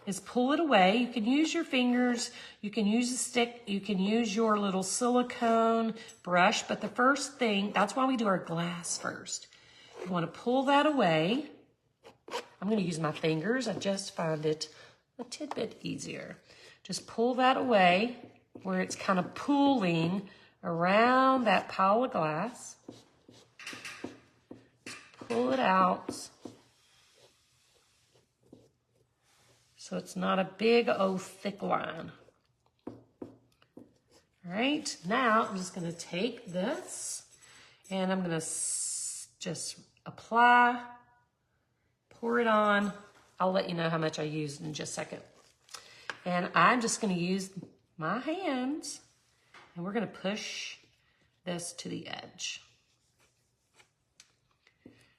Is pull it away. You can use your fingers, you can use a stick, you can use your little silicone brush, but the first thing, that's why we do our glass first. You want to pull that away. I'm going to use my fingers. I just find it a tidbit easier. Just pull that away where it's kind of pooling around that pile of glass. Pull it out. So it's not a big old thick line. All right, now I'm just gonna take this and I'm gonna just apply, pour it on. I'll let you know how much I used in just a second. And I'm just gonna use my hands and we're gonna push this to the edge.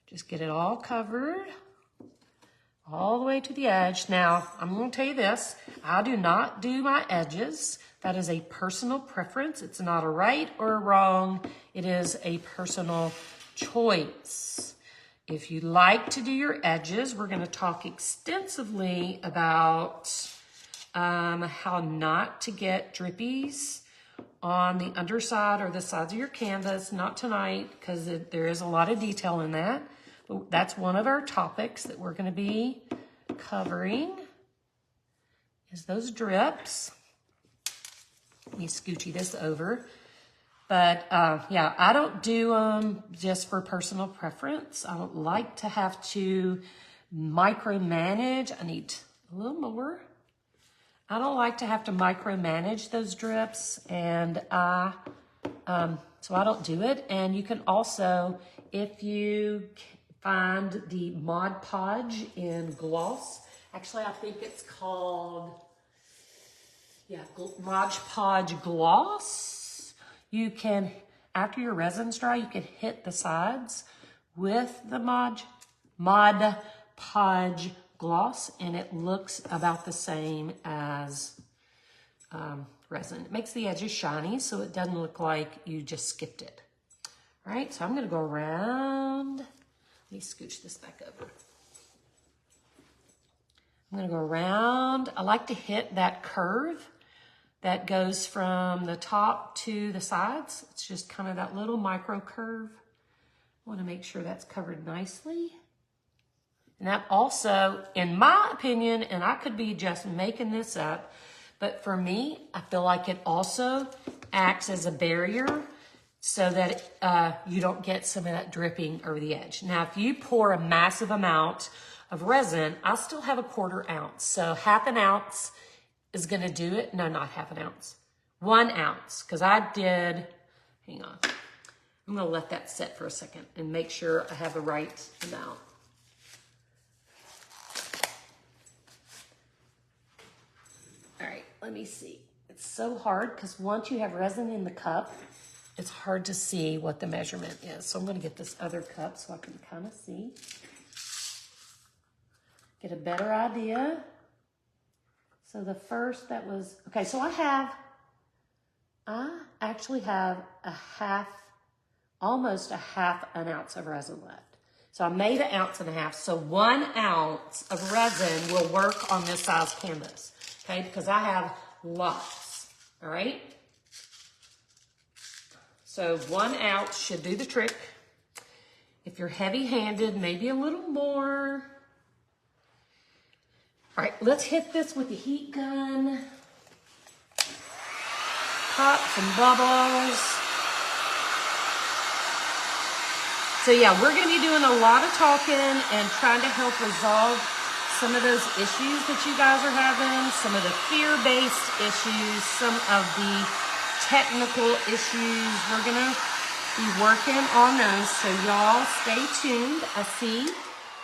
Just get it all covered. All the way to the edge. Now, I'm going to tell you this. I do not do my edges. That is a personal preference. It's not a right or a wrong. It is a personal choice. If you like to do your edges, we're going to talk extensively about how not to get drippies on the underside or the sides of your canvas. Not tonight, because there is a lot of detail in that. That's one of our topics that we're going to be covering, is those drips. Let me scoochy this over. But yeah, I don't do them just for personal preference. I don't like to have to micromanage. I need a little more. I don't like to have to micromanage those drips, and so I don't do it. And you can also, if you find the Mod Podge in gloss. Actually, I think it's called, Mod Podge Gloss. You can, after your resin's dry, you can hit the sides with the Mod Podge Gloss, and it looks about the same as resin. It makes the edges shiny, so it doesn't look like you just skipped it. All right, so I'm gonna go around. Let me scooch this back over. I'm gonna go around. I like to hit that curve that goes from the top to the sides. It's just kind of that little micro curve. I wanna make sure that's covered nicely. And that also, in my opinion, and I could be just making this up, but for me, I feel like it also acts as a barrier so that you don't get some of that dripping over the edge. Now, if you pour a massive amount of resin, I still have a 1/4 ounce. So 1/2 ounce is gonna do it. No, not 1/2 ounce. 1 ounce, because I did, hang on. I'm gonna let that set for a second and make sure I have the right amount. All right, let me see. It's so hard because once you have resin in the cup, it's hard to see what the measurement is. So I'm gonna get this other cup so I can kind of see. Get a better idea. So the first that was, okay, so I actually have almost a 1/2 ounce of resin left. So I made 1.5 ounces. So 1 ounce of resin will work on this size canvas. Okay, because I have lots, all right? So 1 ounce should do the trick. If you're heavy-handed, maybe a little more. All right, let's hit this with the heat gun. Pop some bubbles. So yeah, we're gonna be doing a lot of talking and trying to help resolve some of those issues that you guys are having, some of the fear-based issues, some of the technical issues. We're gonna be working on those, so y'all stay tuned. I see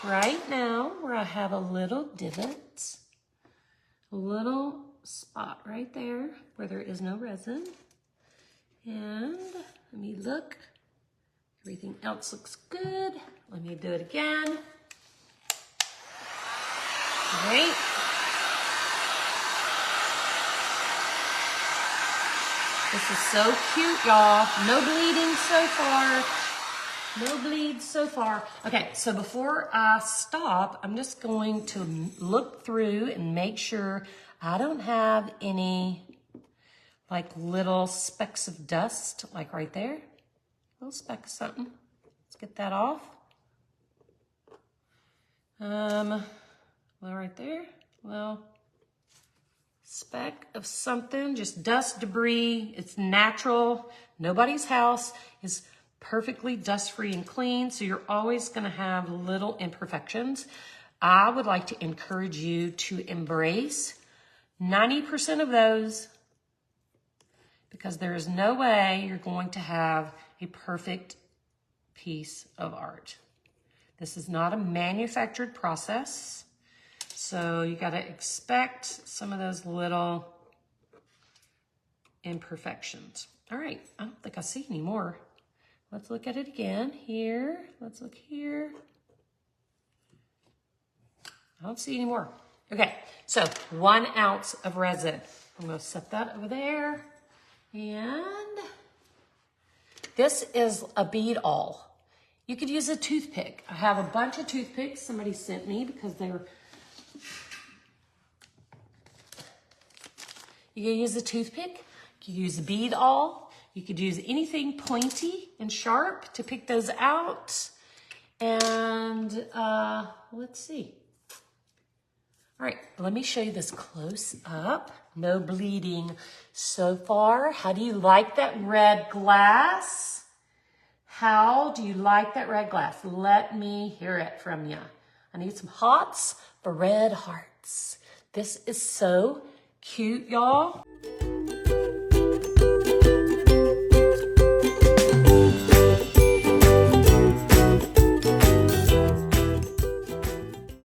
right now where I have a little divot, a little spot right there where there is no resin. And let me look. Everything else looks good. Let me do it again. Right. This is so cute, y'all. No bleeding so far. No bleeds so far. Okay, so before I stop, I'm just going to look through and make sure I don't have any like little specks of dust, like right there. Little speck of something. Let's get that off. Well, right there, well, speck of something, just dust, debris. It's natural. Nobody's house is perfectly dust-free and clean, so you're always gonna have little imperfections. I would like to encourage you to embrace 90% of those, because there is no way you're going to have a perfect piece of art. This is not a manufactured process. So you got to expect some of those little imperfections. All right, I don't think I see any more. Let's look at it again here. Let's look here. I don't see any more. Okay, so 1 ounce of resin. I'm gonna set that over there. And this is a bead awl. You could use a toothpick. I have a bunch of toothpicks somebody sent me because they're, you can use a toothpick, you can use a bead awl, you could use anything pointy and sharp to pick those out. And let's see. All right, let me show you this close up. No bleeding so far. How do you like that red glass? How do you like that red glass? Let me hear it from you. I need some hearts for red hearts. This is so cute, y'all.